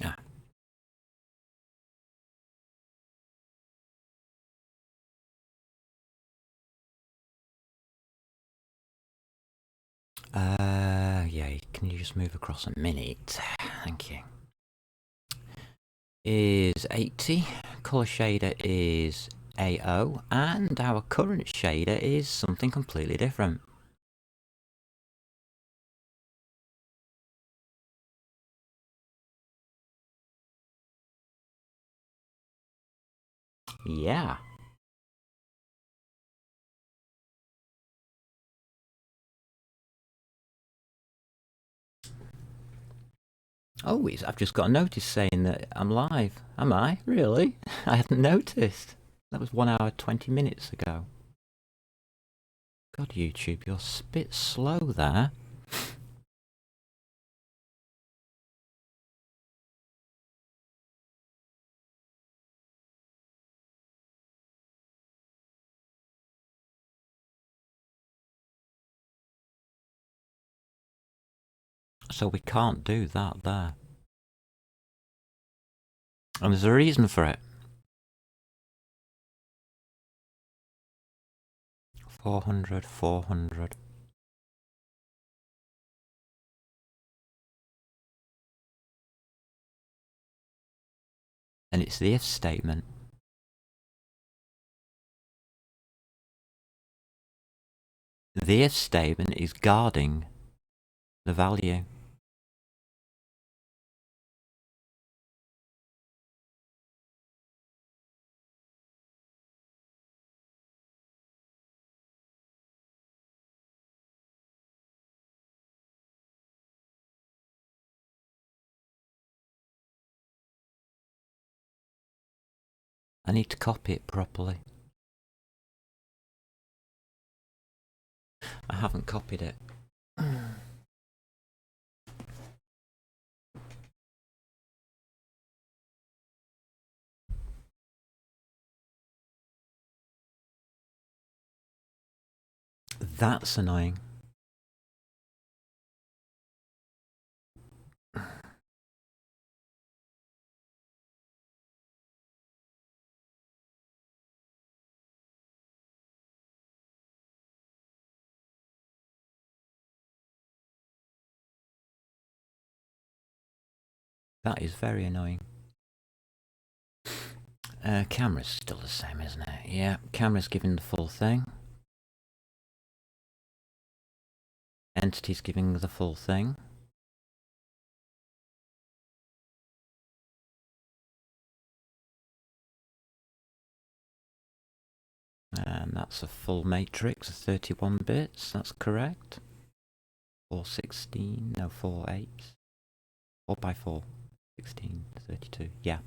Ah. Yeah, can you just move across a minute? Thank you. Is 80, colour shader is AO, and our current shader is something completely different. Yeah. Oh, I've just got a notice saying that I'm live. Am I? Really? I hadn't noticed. That was 1 hour 20 minutes ago. God, YouTube, you're a bit slow there. So we can't do that there. And there's a reason for it. 400, 400. And it's the if statement. The if statement is guarding the value. I need to copy it properly. I haven't copied it. That's annoying. That is very annoying. Camera's still the same, isn't it? Yeah, camera's giving the full thing. Entity's giving the full thing. And that's a full matrix of 31 bits, that's correct. 416, no 48. 4 by 4. 16, 32, yeah.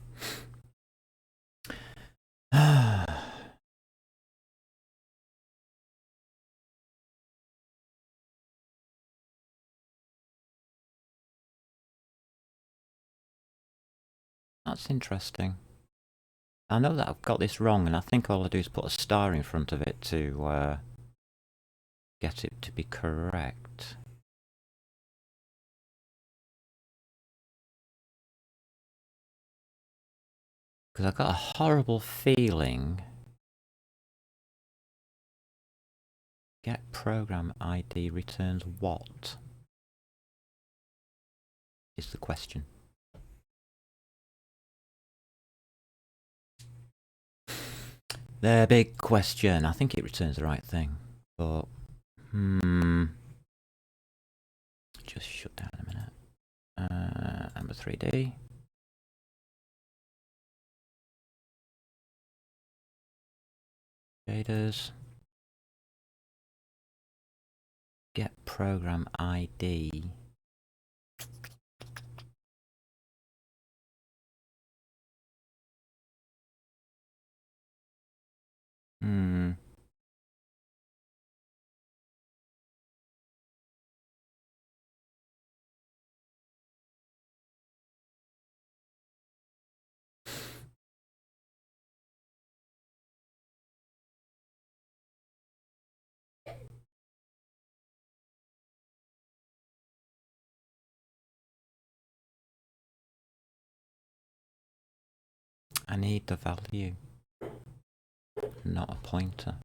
That's interesting. I know that I've got this wrong, and I think all I do is put a star in front of it to get it to be correct. Because I've got a horrible feeling. Get program ID returns what? Is the question. The big question. I think it returns the right thing, but just shut down a minute. Amber 3D. Shaders. Get program ID. I need the value, not a pointer.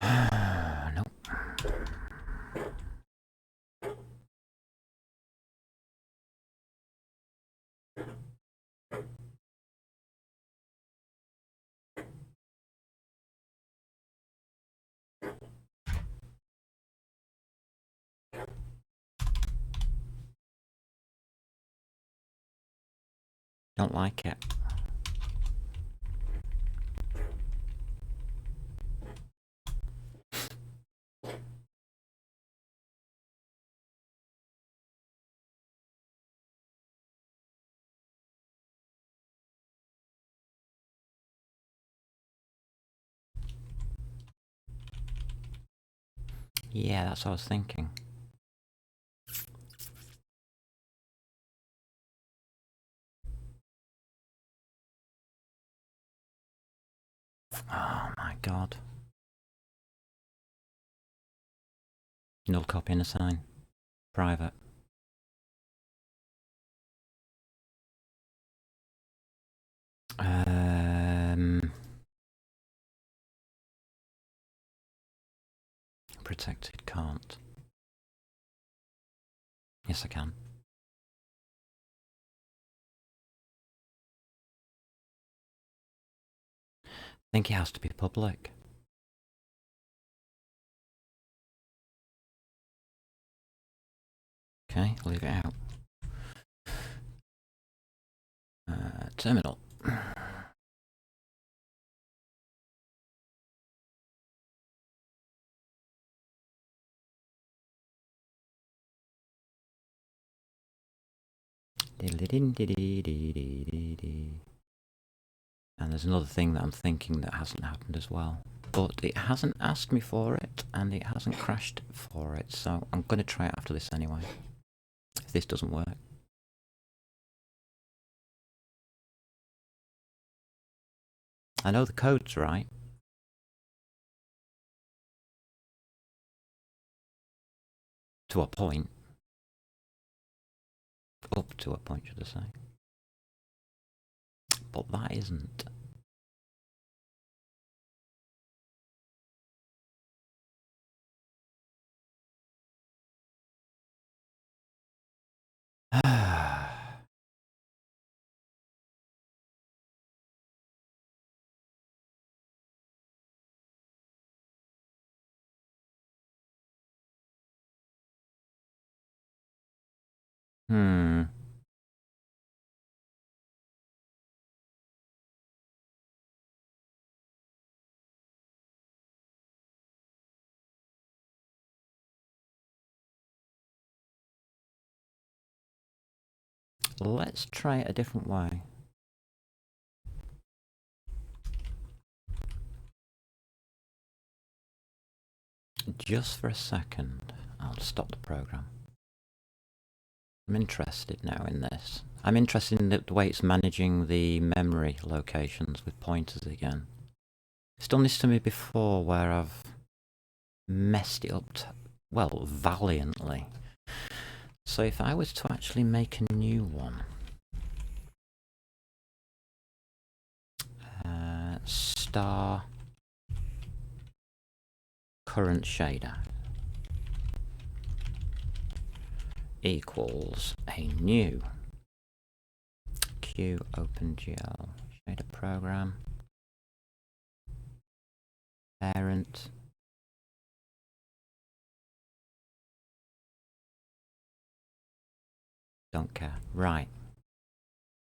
Nope. Don't like it. Yeah, that's what I was thinking. Oh my god. Null copy and assign. Private. Protected, can't. Yes, I can. I think it has to be public. Okay, leave it out. Terminal. And there's another thing that I'm thinking that hasn't happened as well. But it hasn't asked me for it, and it hasn't crashed for it, so I'm going to try it after this anyway. If this doesn't work. I know the code's right. To a point. Up to a point, should I say. But that isn't. Let's try it a different way. Just for a second, I'll stop the program. I'm interested now in this. I'm interested in the way it's managing the memory locations with pointers again. It's done this to me before where I've messed it up, well, valiantly. So if I was to actually make a new one, star current shader equals a new Q OpenGL shader program parent don't care. Right,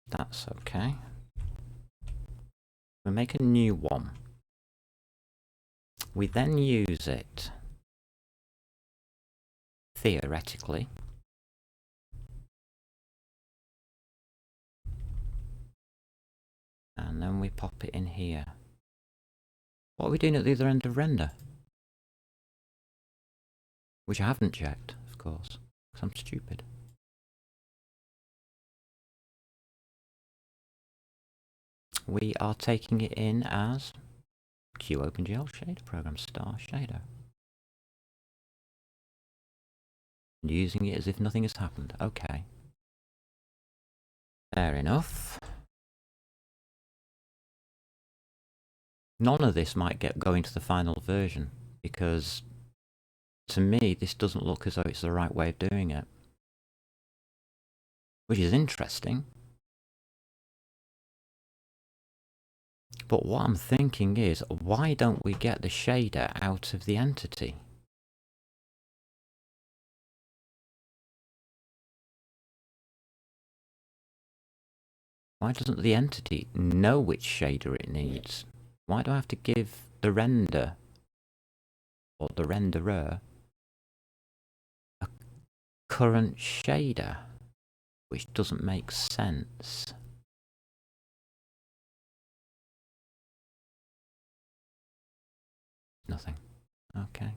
that's okay. We make a new one. We then use it theoretically and then we pop it in here. What are we doing at the other end of render? Which I haven't checked, of course, because I'm stupid. We are taking it in as Q OpenGL shader program star shader. And using it as if nothing has happened. Okay. Fair enough. None of this might go into the final version, because to me this doesn't look as though it's the right way of doing it. Which is interesting. But what I'm thinking is, why don't we get the shader out of the entity? Why doesn't the entity know which shader it needs? Why do I have to give the render, or the renderer, a current shader? Which doesn't make sense. Nothing. Okay.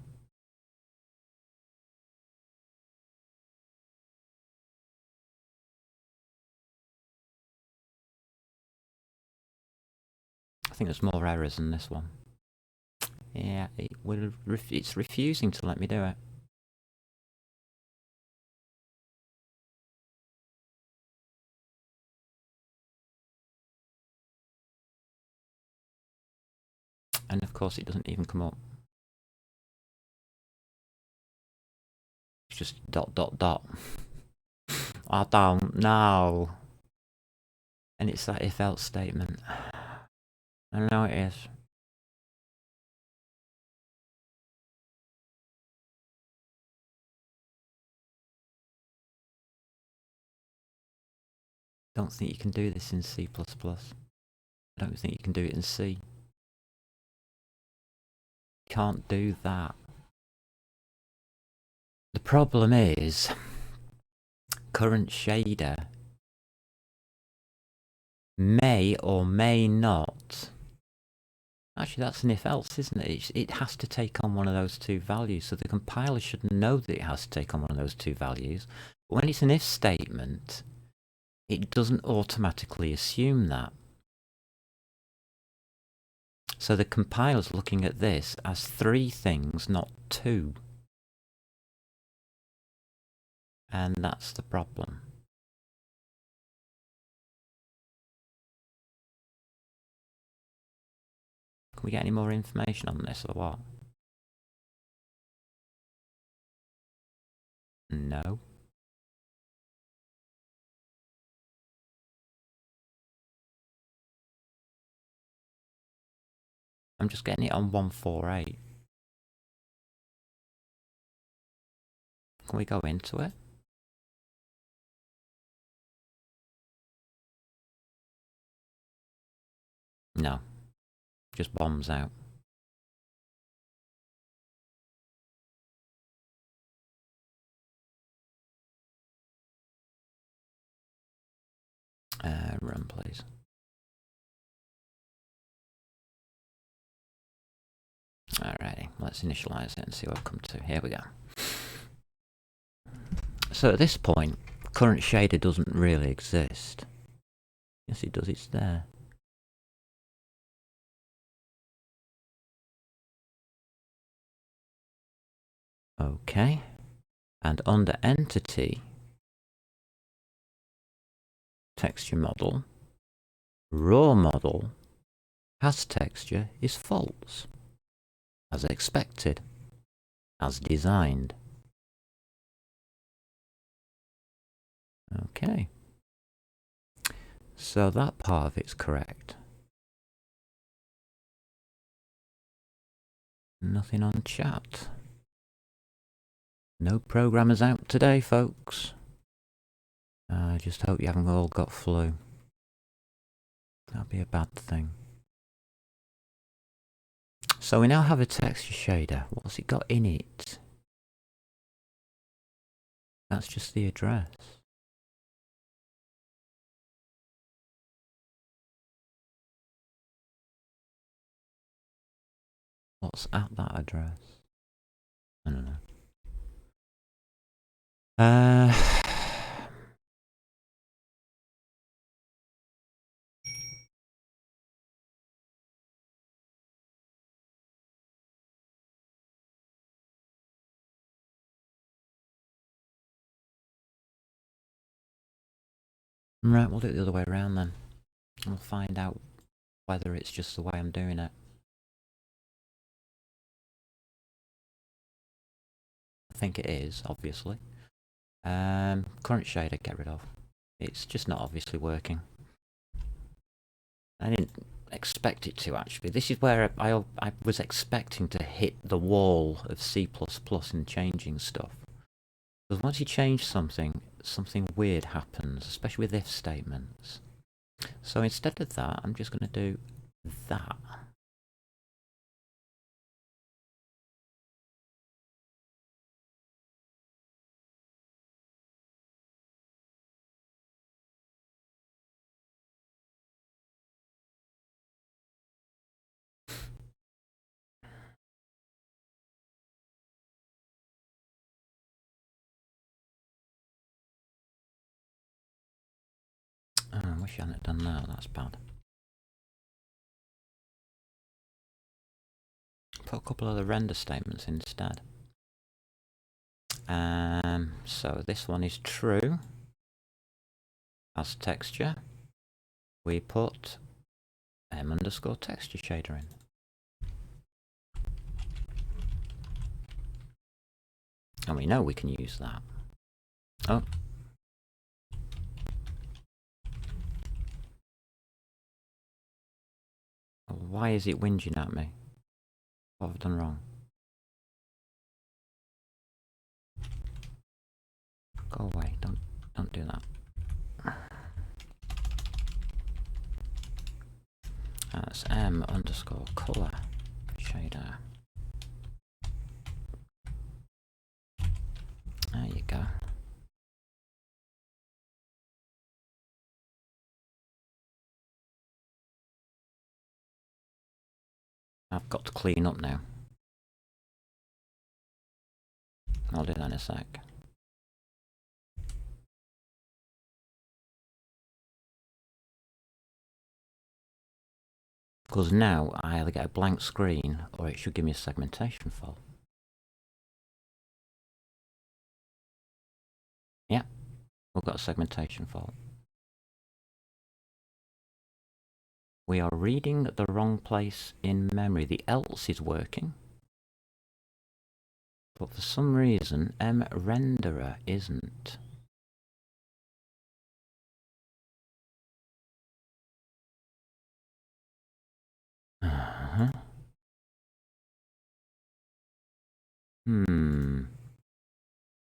I think there's more errors than this one. Yeah, it's refusing to let me do it. And of course it doesn't even come up. It's just ... I don't know. And it's that if else statement. I know it is. Don't think you can do this in C++. I don't think you can do it in C. Can't do that. The problem is, current shader may or may not... Actually, that's an if-else, isn't it? It has to take on one of those two values, so the compiler should know that it has to take on one of those two values. But when it's an if statement, it doesn't automatically assume that. So the compiler's looking at this as 3 things, not 2. And that's the problem. Can we get any more information on this or what? No. I'm just getting it on 148. Can we go into it? No. Just bombs out. Run, please. Alrighty, let's initialize it and see what I've come to. Here we go. So at this point, current shader doesn't really exist. Yes, it does, it's there. Okay. And under entity, texture model, raw model, has texture is false. As expected. As designed. Okay. So that part of it's correct. Nothing on chat. No programmers out today, folks. I just hope you haven't all got flu. That'd be a bad thing. So we now have a texture shader. What's it got in it? That's just the address. What's at that address? I don't know. Right, we'll do it the other way around then. We'll find out whether it's just the way I'm doing it. I think it is, obviously. Current shader, get rid of. It's just not obviously working. I didn't expect it to, actually. This is where I was expecting to hit the wall of C++ in changing stuff. Because once you change something, something weird happens, especially with if statements. So instead of that, I'm just going to do that. Oh, I wish I hadn't done that, that's bad. Put a couple of the render statements instead. So this one is true. As texture, we put m_texture shader in. And we know we can use that. Oh. Why is it whinging at me? What have I done wrong? Go away, don't do that. That's m_color shader. There you go. I've got to clean up now. I'll do that in a sec. Because now I either get a blank screen or it should give me a segmentation fault. Yeah, we've got a segmentation fault. We are reading the wrong place in memory. The else is working. But for some reason, mRenderer isn't.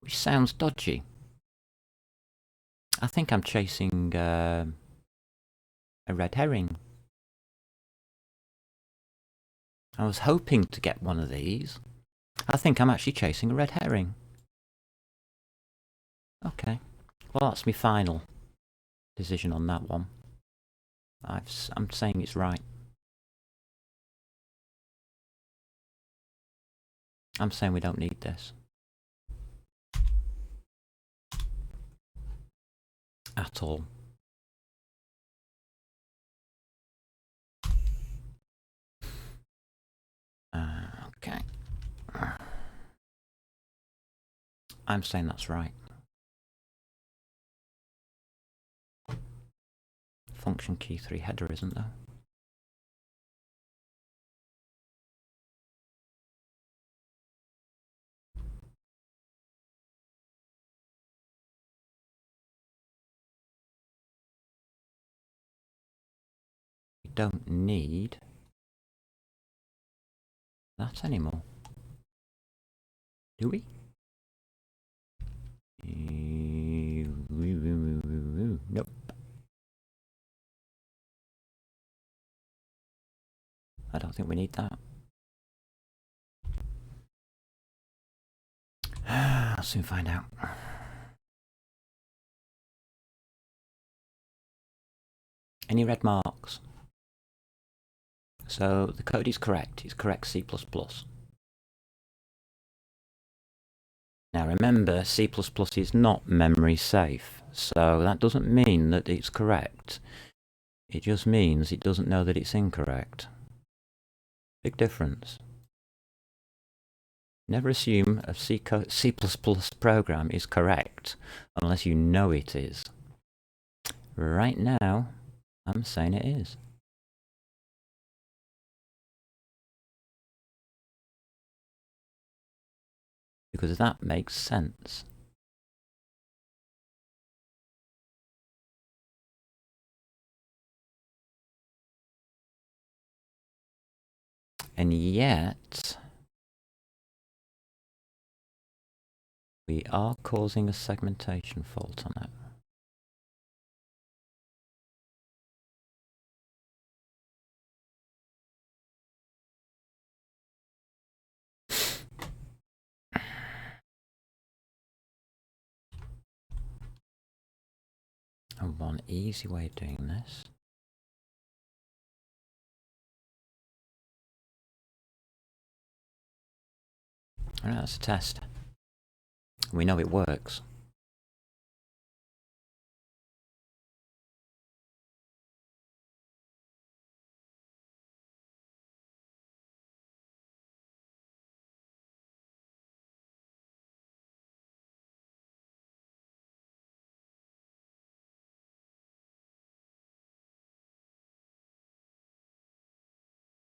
Which sounds dodgy. I think I'm chasing a red herring. I was hoping to get one of these. I think I'm actually chasing a red herring. Okay. Well, that's my final decision on that one. I'm saying it's right. I'm saying we don't need this. At all. Okay. I'm saying that's right. Function key 3 header isn't there? We don't need that anymore. Do we? Nope. I don't think we need that. I'll soon find out. Any red marks? So the code is correct. It's correct C++. Now remember, C++ is not memory safe, so that doesn't mean that it's correct. It just means it doesn't know that it's incorrect. Big difference. Never assume a C++ program is correct unless you know it is. Right now, I'm saying it is. Because that makes sense. And yet, we are causing a segmentation fault on it. And one easy way of doing this Alright, that's a test. We know it works.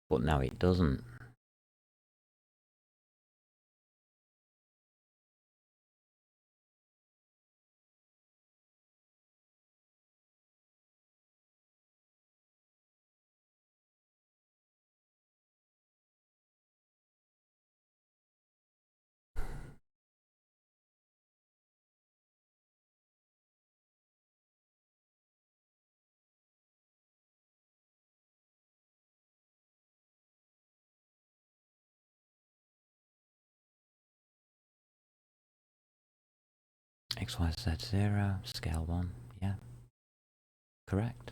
But now it doesn't. XYZ0, scale 1, yeah. Correct.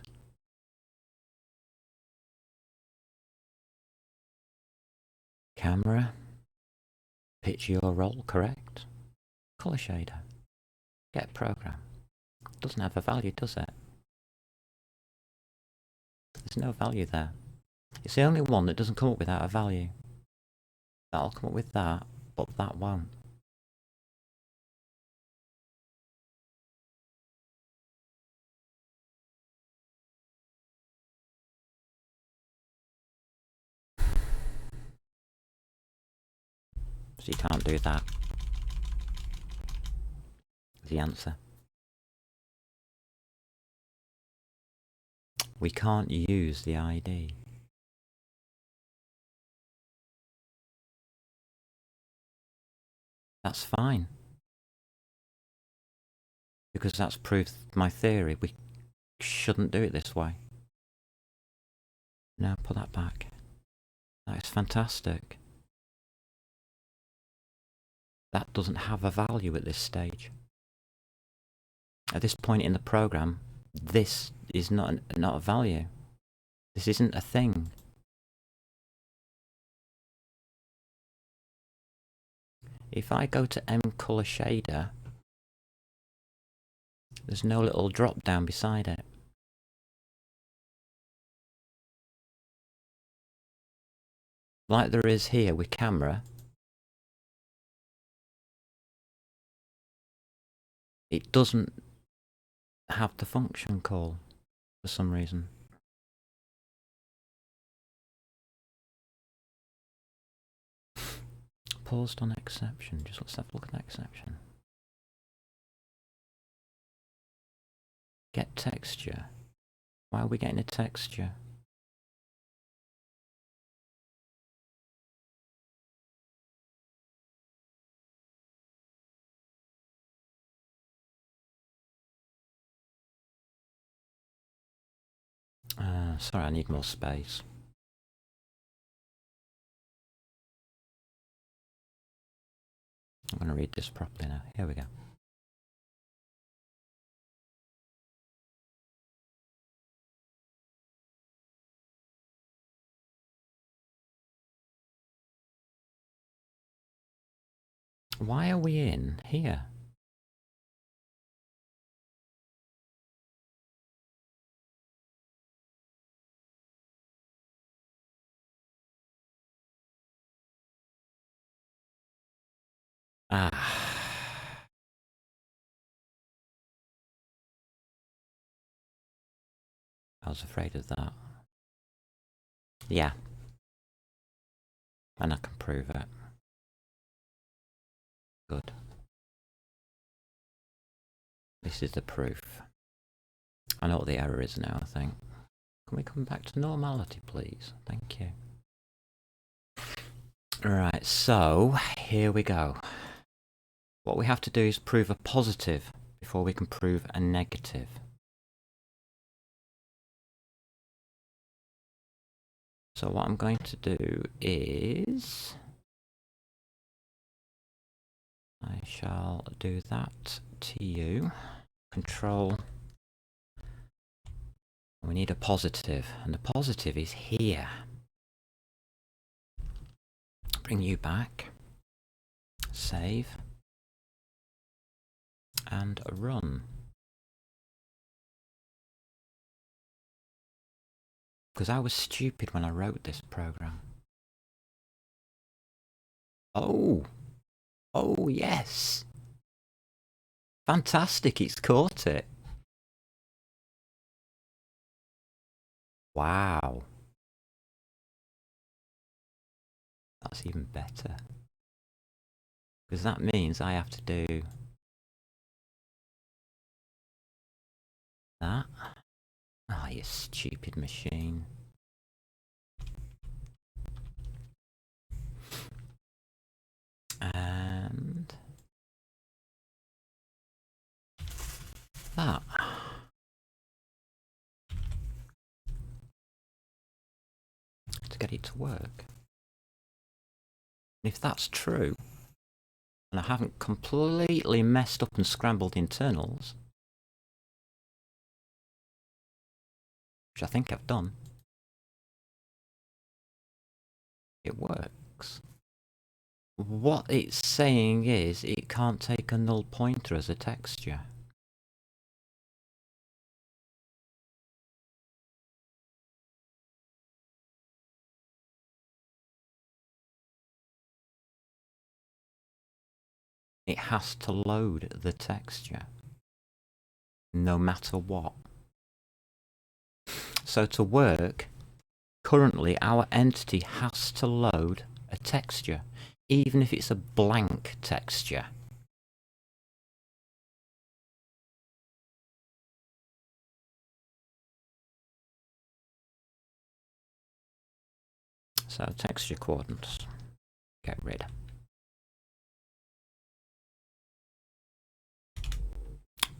Camera, pitch your roll, correct. Color shader, get program. Doesn't have a value, does it? There's no value there. It's the only one that doesn't come up without a value. That'll come up with that, but that won't. So you can't do that. The answer. We can't use the ID. That's fine. Because that's proved my theory. We shouldn't do it this way. Now put that back. That is fantastic. That doesn't have a value at this stage. At this point in the program, this is not a value. This isn't a thing. If I go to M color shader, there's no little drop down beside it. Like there is here with camera. It doesn't have the function call for some reason. Paused on exception. Just let's have a look at that exception. Get texture. Why are we getting a texture? Sorry, I need more space. I'm going to read this properly now. Here we go. Why are we in here? Ah. was afraid of that. Yeah. And I can prove it. Good. This is the proof. I know what the error is now, I think. Can we come back to normality, please? Thank you. Right, so here we go. What we have to do is prove a positive before we can prove a negative. So what I'm going to do is I shall do that to you. Control. We need a positive, and the positive is here. Bring you back. Save. And run. Because I was stupid when I wrote this program. Oh! Oh, yes! Fantastic, it's caught it. Wow. That's even better. Because that means I have to do that. Ah, you stupid machine. And that. To get it to work. And if that's true, and I haven't completely messed up and scrambled internals, which I think I've done, it works. What it's saying is it can't take a null pointer as a texture. It has to load the texture, no matter what. So to work, currently our entity has to load a texture, even if it's a blank texture. So texture coordinates, get rid.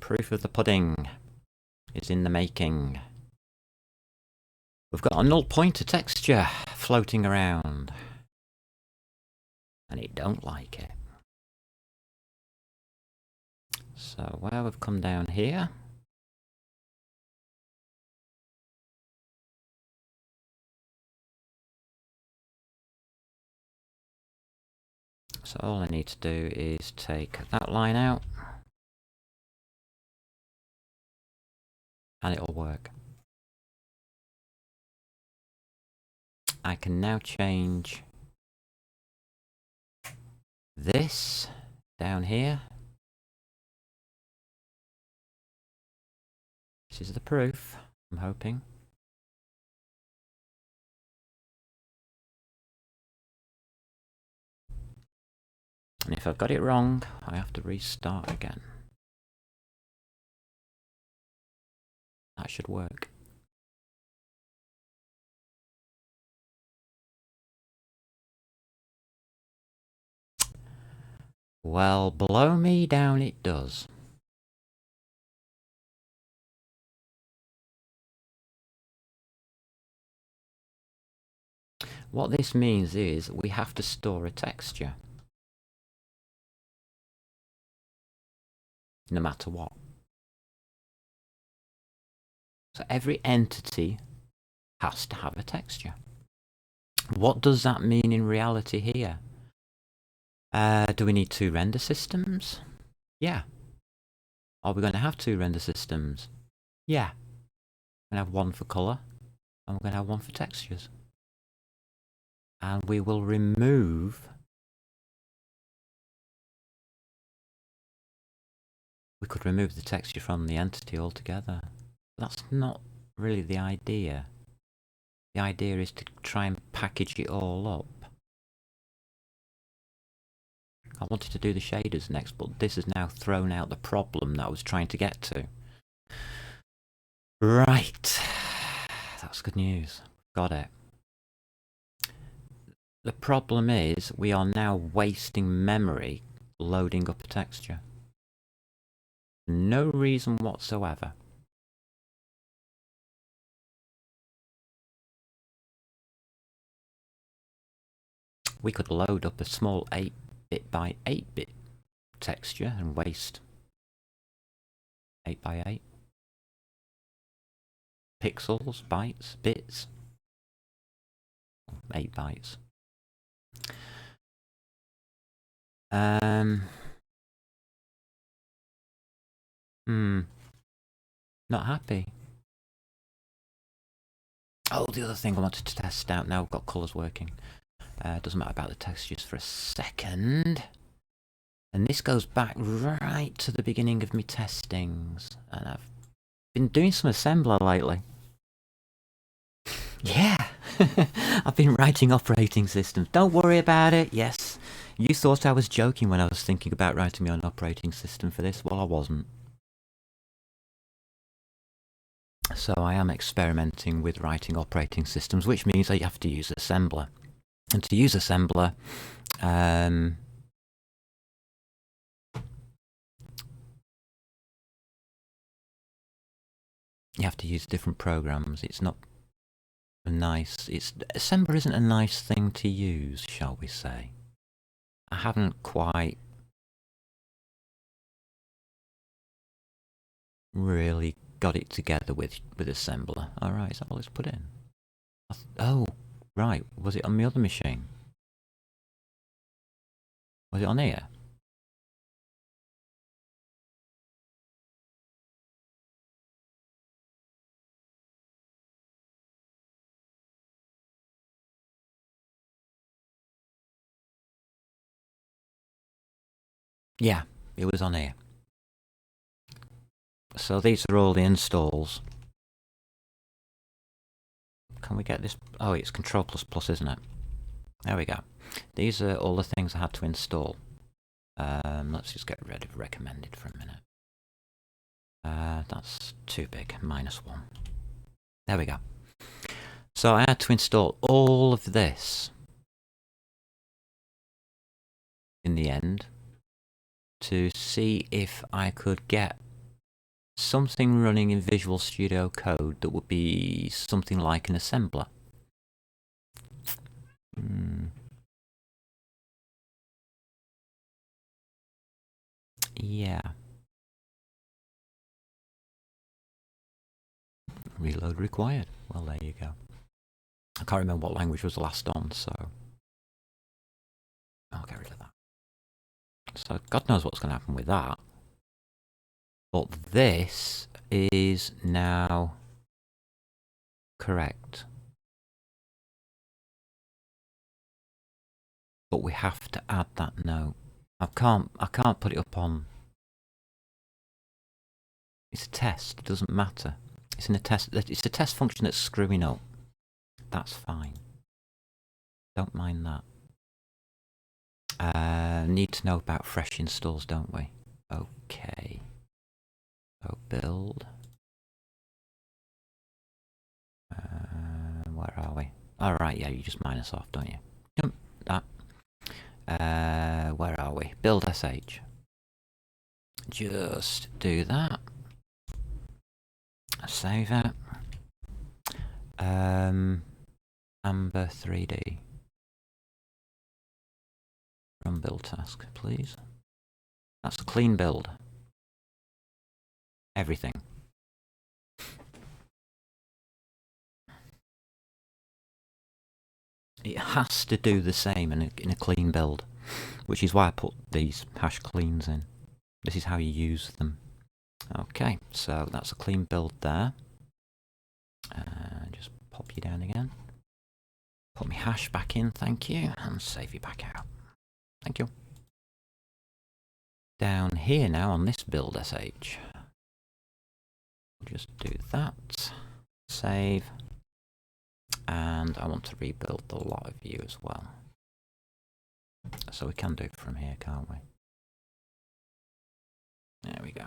Proof of the pudding is in the making. We've got a null pointer texture floating around, and it don't like it. So where we've come down here, so all I need to do is take that line out, and it'll work. I can now change this down here. This is the proof, I'm hoping. And if I've got it wrong, I have to restart again. That should work. Well, blow me down it does. What this means is we have to store a texture. No matter what. So every entity has to have a texture. What does that mean in reality here? Do we need 2 render systems? Yeah. Are we going to have 2 render systems? Yeah. We're going to have one for colour, and we're going to have one for textures. And we will remove... We could remove the texture from the entity altogether. That's not really the idea. The idea is to try and package it all up. I wanted to do the shaders next, but this has now thrown out the problem that I was trying to get to. Right. That's good news. Got it. The problem is we are now wasting memory loading up a texture. No reason whatsoever. We could load up a small 8-bit by 8-bit texture and waste 8 by 8 pixels, bytes, bits. 8 bytes. Not happy. Oh, the other thing I wanted to test out, now I've got colours working. Doesn't matter about the textures for a second. And this goes back right to the beginning of me testings. And I've been doing some assembler lately. Yeah! I've been writing operating systems. Don't worry about it. Yes, you thought I was joking when I was thinking about writing my own operating system for this. Well, I wasn't. So I am experimenting with writing operating systems, which means I have to use assembler. And to use assembler, you have to use different programs. It's not a nice... assembler isn't a nice thing to use, shall we say. I haven't quite really got it together with assembler. Alright, is that all it's put in? Oh, right. Was it on the other machine? Was it on here? Yeah, it was on here. So these are all the installs. Can we get this? Oh, it's Control++, isn't it? There we go. These are all the things I had to install. Let's just get rid of recommended for a minute. That's too big, -1. There we go. So I had to install all of this in the end to see if I could get something running in Visual Studio Code that would be something like an assembler. Yeah. Reload required. Well, there you go. I can't remember what language was the last on, so I'll get rid of that. So God knows what's going to happen with that. But this is now correct. But we have to add that note. I can't put it up on... It's a test, it doesn't matter. It's a test function that's screwing up. That's fine. Don't mind that. Need to know about fresh installs, don't we? Okay. So build. Where are we? Alright, yeah, you just minus off, don't you? Yep, that. Where are we? Build sh. Just do that. Save it. Amber 3D. Run build task, please. That's a clean build. Everything. It has to do the same in a clean build, which is why I put these hash cleans in. This is how you use them. Okay, so that's a clean build there. Just pop you down again. Put my hash back in, thank you, and save you back out. Thank you. Down here now on this build sh. We'll just do that. Save. And I want to rebuild the lot of you as well. So we can do it from here, can't we? There we go.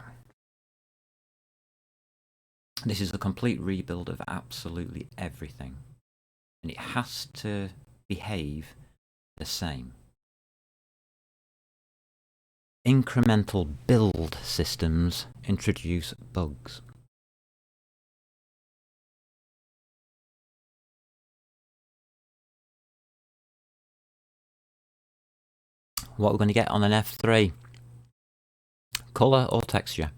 This is a complete rebuild of absolutely everything. And it has to behave the same. Incremental build systems introduce bugs. What we're going to get on an F3? Colour or texture?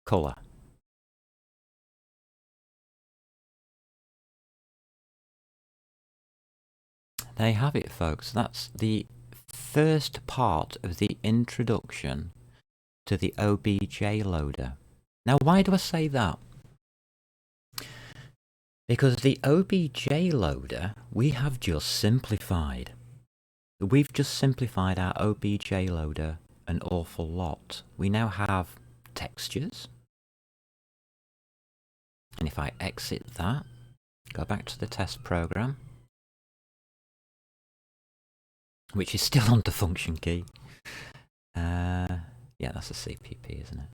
Colour. There you have it, folks. That's the first part of the introduction to the OBJ loader. Now, why do I say that? Because the OBJ loader we have just simplified. We've just simplified our OBJ loader an awful lot. We now have textures. And if I exit that, go back to the test program, which is still on the function key. Yeah, that's a CPP, isn't it?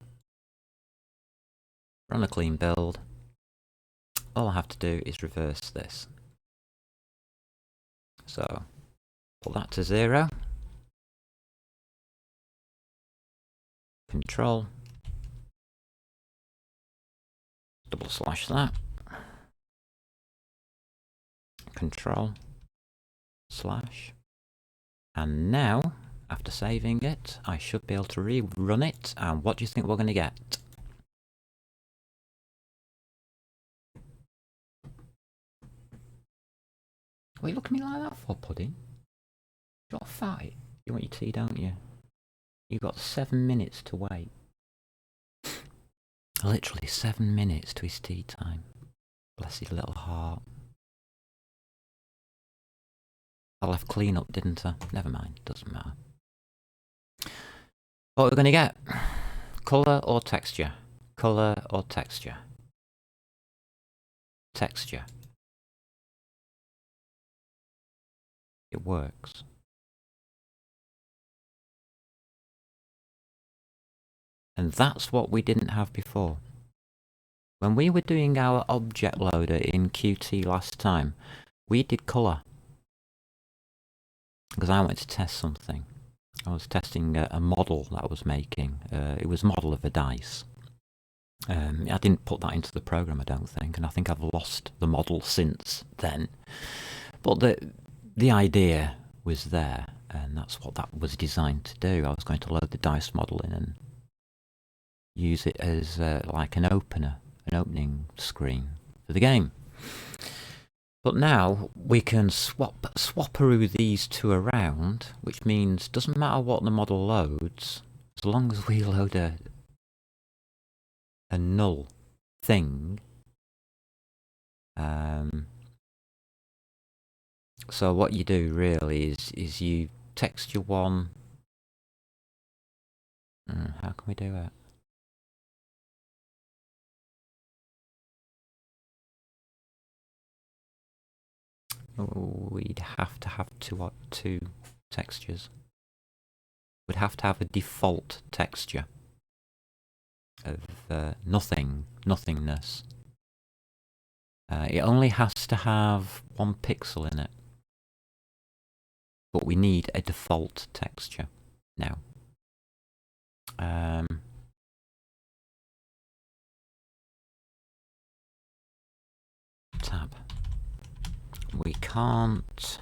Run a clean build. All I have to do is reverse this. So, put that to 0. Control. / that. Control. /. And now, after saving it, I should be able to rerun it. And what do you think we're going to get? What are you looking at me like that for, Pudding? You got a fight? You want your tea, don't you? You've got 7 minutes to wait. Literally 7 minutes to his tea time. Bless his little heart. I left clean up, didn't I? Never mind, doesn't matter. What are we going to get? Colour or texture? Colour or texture? Texture. It works. And that's what we didn't have before. When we were doing our object loader in Qt last time, we did colour. Because I wanted to test something. I was testing a model that I was making. It was a model of a dice. I didn't put that into the program, I don't think, and I think I've lost the model since then. But the idea was there, and that's what that was designed to do. I was going to load the dice model in and use it as like an opener, an opening screen for the game. But now we can swapperoo these two around, which means doesn't matter what the model loads, as long as we load a null thing. So what you do really is you texture one. How can we do it? We'd have to have two textures. We'd have to have a default texture of nothingness. It only has to have 1 pixel in it. But we need a default texture now. Tab. We can't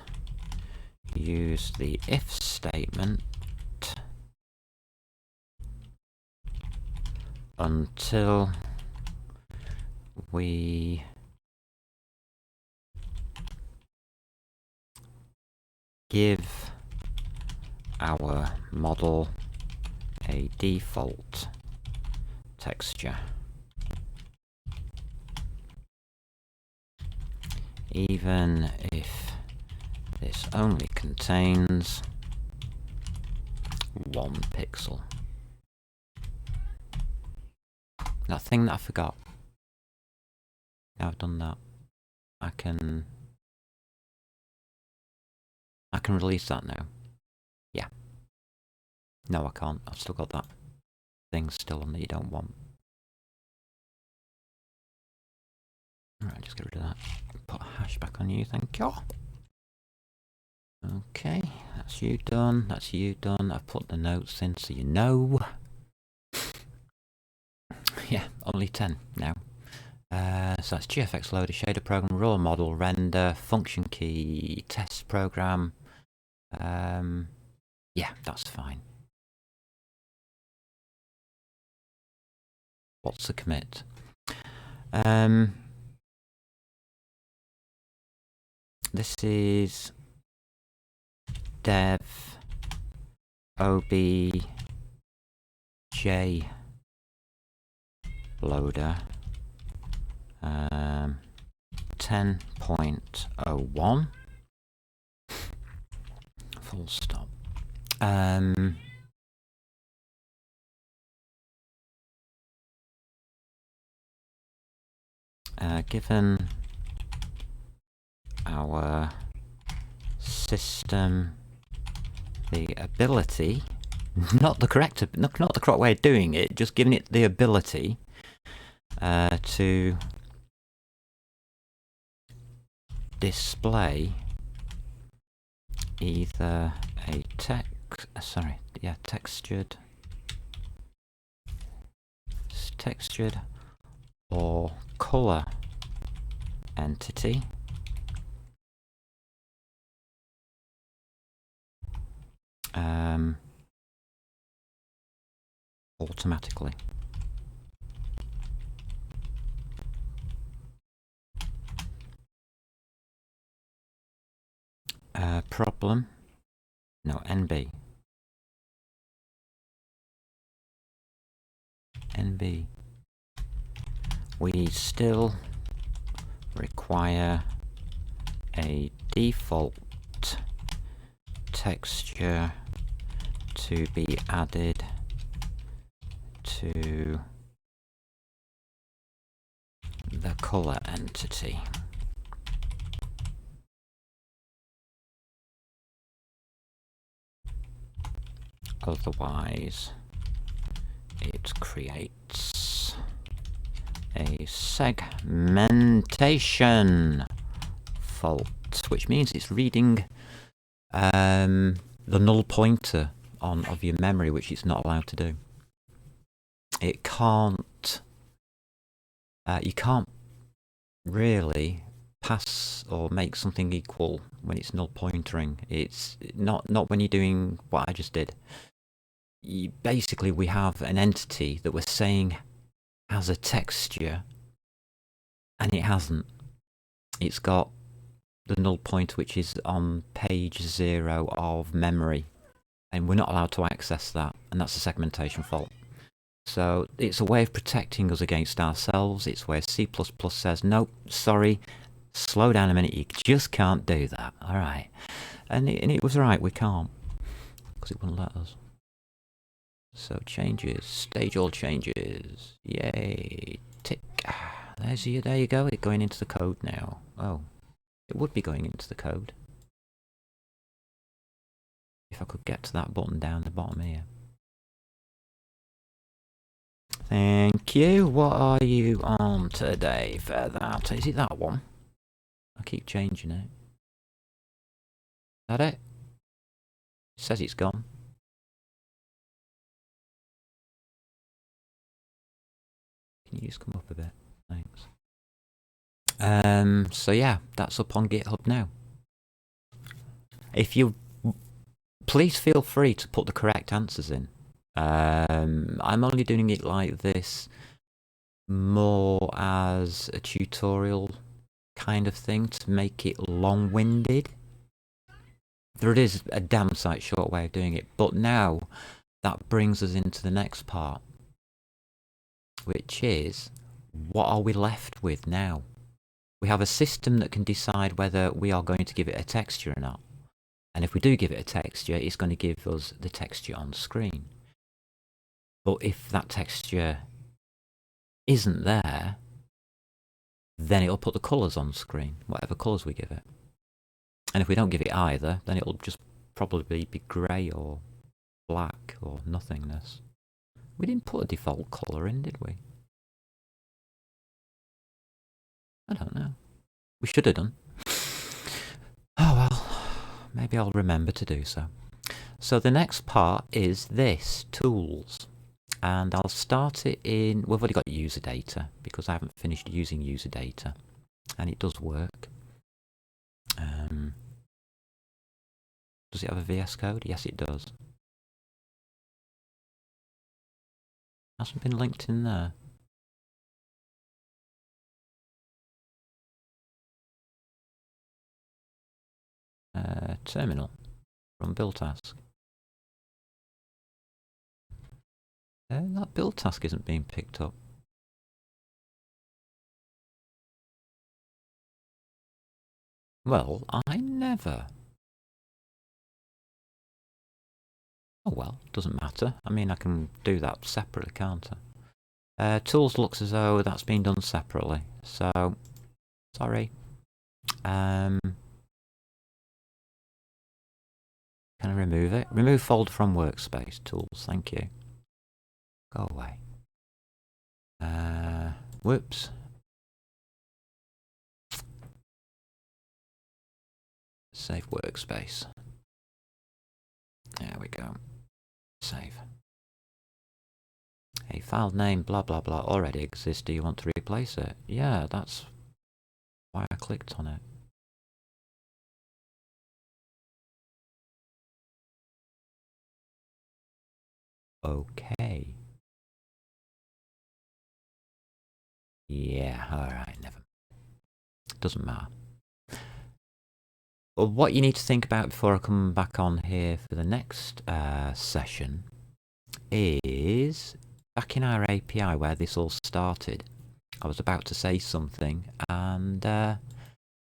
use the if statement until we give our model a default texture. Even if this only contains 1 pixel. That thing that I forgot. Now I've done that, I can release that now. Yeah. No, I can't. I've still got that thing still on that you don't want. Alright, just get rid of that. Put a hash back on you, thank you. Okay, that's you done, that's you done. I've put the notes in so you know. Yeah, only 10 now. So that's GFX loader, shader program, raw model, render, function key, test program. Yeah, that's fine. What's the commit? This is Dev OBJ loader 10.01 full stop. Given our system the ability, not the correct way of doing it, just giving it the ability to display either a textured or color entity automatically. Problem, no, NB. We still require a default texture to be added to the color entity. Otherwise, it creates a segmentation fault, which means it's reading the null pointer of your memory, which it's not allowed to do. It can't. You can't really pass or make something equal when it's null pointering. It's not when you're doing what I just did. Basically, we have an entity that we're saying has a texture, and it hasn't. It's got the null pointer, which is on page 0 of memory, and we're not allowed to access that, and that's a segmentation fault. So it's a way of protecting us against ourselves. It's where C++ says, nope, sorry, slow down a minute, you just can't do that, alright. And it was right, we can't, because it wouldn't let us. So changes, stage all changes, yay, tick. There you go, it's going into the code now. Oh, it would be going into the code. If I could get to that button down the bottom here. Thank you. What are you on today for that? Is it that one? I keep changing it. Is that it? It says it's gone. Can you just come up a bit? Thanks. So yeah, that's up on GitHub now. If you please feel free to put the correct answers in. I'm only doing it like this more as a tutorial kind of thing to make it long-winded. There is a damn sight short way of doing it, but now that brings us into the next part, which is, what are we left with now? We have a system that can decide whether we are going to give it a texture or not. And if we do give it a texture, it's going to give us the texture on screen. But if that texture isn't there, then it'll put the colours on screen, whatever colours we give it. And if we don't give it either, then it'll just probably be grey or black or nothingness. We didn't put a default colour in, did we? I don't know. We should have done. Oh well, maybe I'll remember to do so. So the next part is this, tools. And I'll start it in, we've already got user data because I haven't finished using user data. And it does work. Does it have a VS Code? Yes, it does. Hasn't been linked in there. Terminal from build task. That build task isn't being picked up. Well, I never. Oh well, doesn't matter. I mean, I can do that separately, can't I? Tools looks as though that's been done separately. So, sorry. Can I remove it? Remove folder from workspace. Tools, thank you. Go away. Whoops. Save workspace. There we go. Save. A file name blah blah blah already exists. Do you want to replace it? Yeah, that's why I clicked on it. Okay. Yeah, alright, never. Doesn't matter. Well, what you need to think about before I come back on here for the next session is back in our API where this all started. I was about to say something and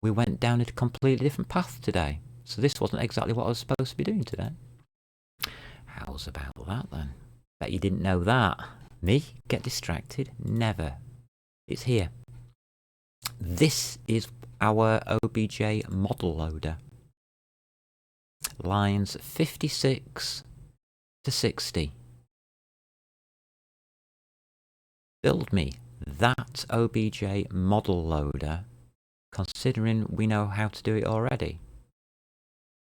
we went down a completely different path today. So this wasn't exactly what I was supposed to be doing today. How's about that then? Bet you didn't know that. Me? Get distracted? Never. It's here. This is our OBJ model loader. Lines 56 to 60. Build me that OBJ model loader, considering we know how to do it already.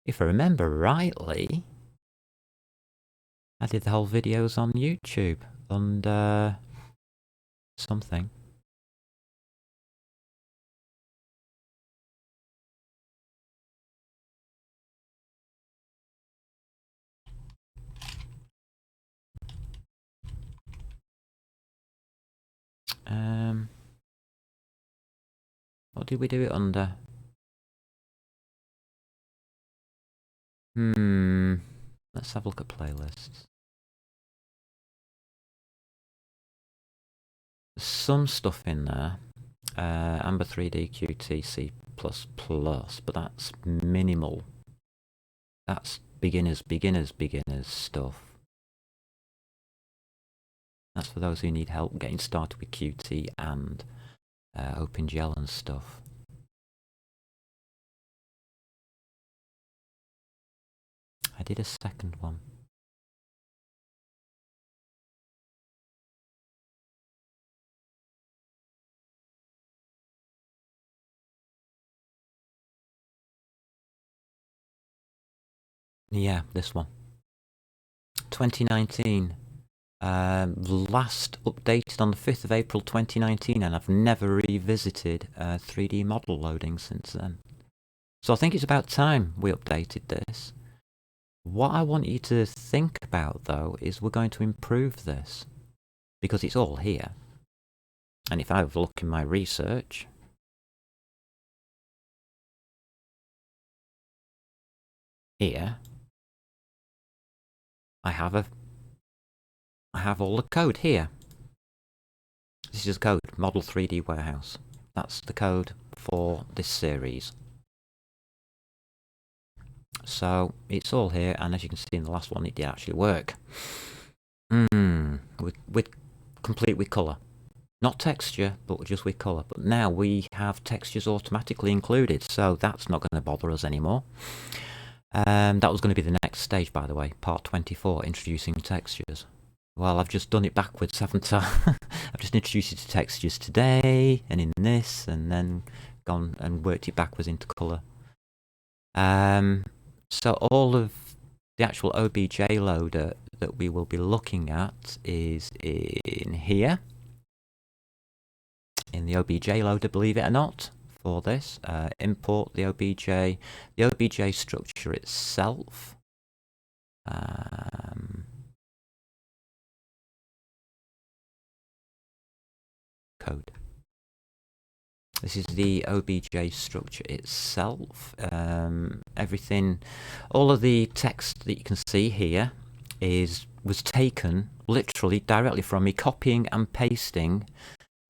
If I remember rightly, I did the whole videos on YouTube and something. What did we do it under? Let's have a look at playlists. There's some stuff in there. Amber 3D QTC++, but that's minimal. That's beginners stuff. That's for those who need help getting started with Qt and OpenGL and stuff. I did a second one. Yeah, this one. 2019. Last updated on the 5th of April 2019, and I've never revisited 3D model loading since then. So I think it's about time we updated this. What I want you to think about, though, is we're going to improve this, because it's all here. And if I have a look in my research, here, I have all the code here. This is code, Model 3D Warehouse. That's the code for this series. So it's all here, and as you can see in the last one, it did actually work. With complete with colour. Not texture, but just with colour. But now we have textures automatically included, so that's not going to bother us anymore. That was going to be the next stage, by the way, part 24, introducing textures. Well, I've just done it backwards, haven't I? I've just introduced it to textures today, and in this, and then gone and worked it backwards into colour. So all of the actual OBJ loader that we will be looking at is in here. In the OBJ loader, believe it or not, for this. Import the OBJ structure itself. Code. This is the OBJ structure itself. Everything, all of the text that you can see here was taken literally directly from me copying and pasting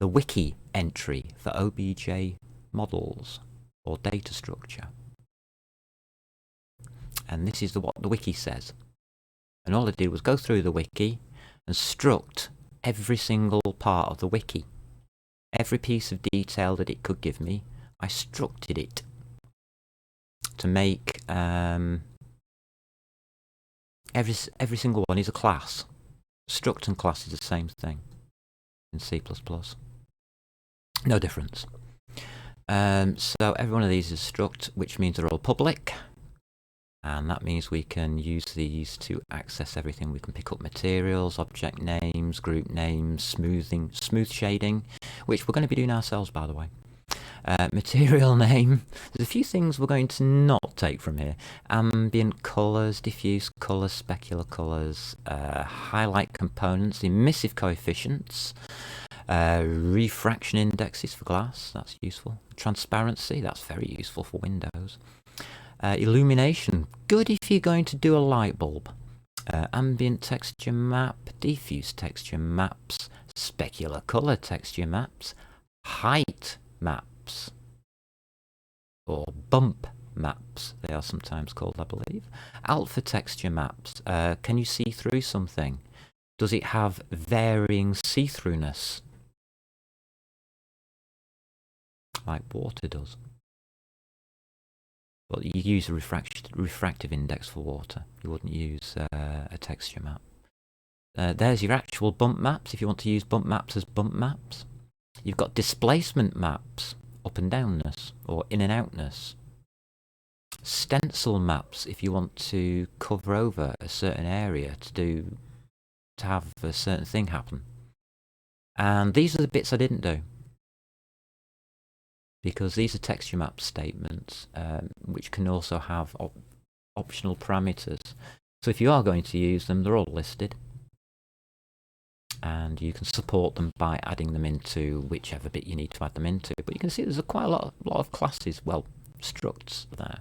the wiki entry for OBJ models or data structure. And this is what the wiki says. And all I did was go through the wiki and struct every single part of the wiki. Every piece of detail that it could give me, I structed it to make every single one is a class. Struct and class is the same thing in C++. No difference. So every one of these is struct, which means they're all public. And that means we can use these to access everything. We can pick up materials, object names, group names, smooth shading, which we're going to be doing ourselves, by the way. Material name. There's a few things we're going to not take from here. Ambient colours, diffuse colours, specular colours, highlight components, emissive coefficients, refraction indexes for glass, that's useful. Transparency, that's very useful for Windows. Illumination, good if you're going to do a light bulb. Ambient texture map, diffuse texture maps, specular colour texture maps, height maps, or bump maps, they are sometimes called, I believe. Alpha texture maps, can you see through something? Does it have varying see-throughness? Like water does. Well, you use a refractive index for water. You wouldn't use a texture map. There's your actual bump maps, if you want to use bump maps as bump maps. You've got displacement maps, up and downness, or in and outness. Stencil maps, if you want to cover over a certain area to have a certain thing happen. And these are the bits I didn't do, because these are texture map statements, which can also have optional parameters. So if you are going to use them, they're all listed. And you can support them by adding them into whichever bit you need to add them into. But you can see there's quite a lot of classes, well, structs there.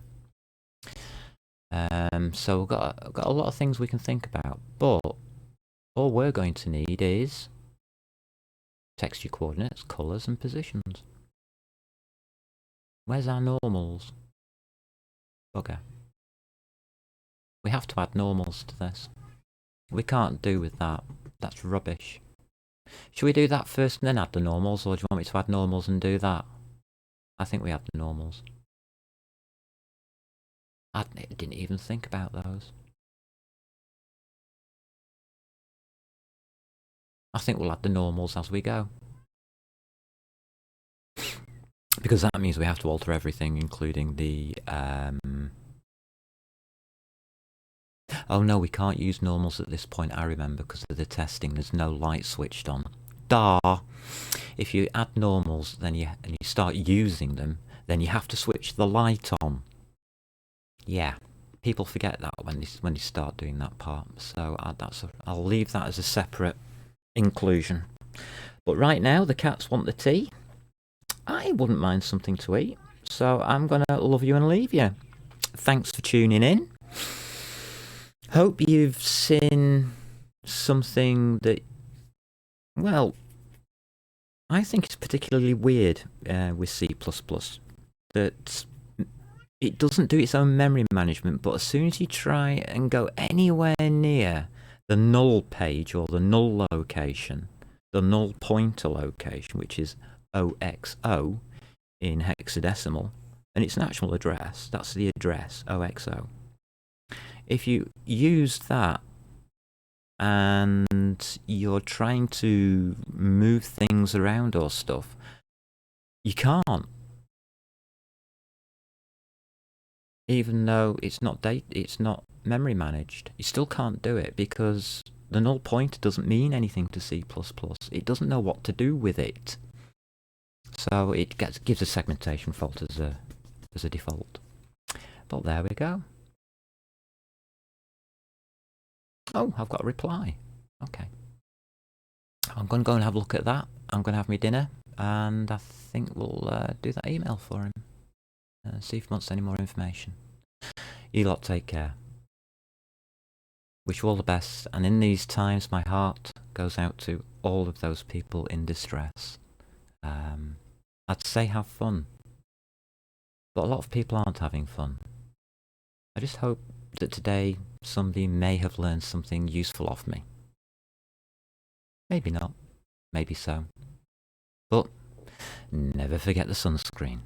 So we've got a lot of things we can think about. But all we're going to need is texture coordinates, colours and positions. Where's our normals? Bugger. We have to add normals to this. We can't do with that. That's rubbish. Should we do that first and then add the normals, or do you want me to add normals and do that? I think we add the normals. I didn't even think about those. I think we'll add the normals as we go. Because that means we have to alter everything, including the... Oh no, we can't use normals at this point, I remember, because of the testing. There's no light switched on. If you add normals and you start using them, then you have to switch the light on. Yeah, people forget that when they start doing that part. So I'll leave that as a separate inclusion. But right now, the cats want the tea. I wouldn't mind something to eat. So I'm going to love you and leave you. Thanks for tuning in. Hope you've seen something that, well, I think is particularly weird with C++. That it doesn't do its own memory management, but as soon as you try and go anywhere near the null page or the null location, the null pointer location, which is OXO in hexadecimal, and it's an actual address. That's the address, OXO. If you use that and you're trying to move things around or stuff, you can't. Even though it's not memory managed, you still can't do it because the null pointer doesn't mean anything to C++. It doesn't know what to do with it. So it gives a segmentation fault as a default. But there we go. Oh, I've got a reply. Okay. I'm going to go and have a look at that. I'm going to have my dinner, and I think we'll do that email for him. See if he wants any more information. You lot take care. Wish you all the best, and in these times my heart goes out to all of those people in distress. I'd say have fun, but a lot of people aren't having fun. I just hope that today somebody may have learned something useful off me. Maybe not, maybe so. But never forget the sunscreen.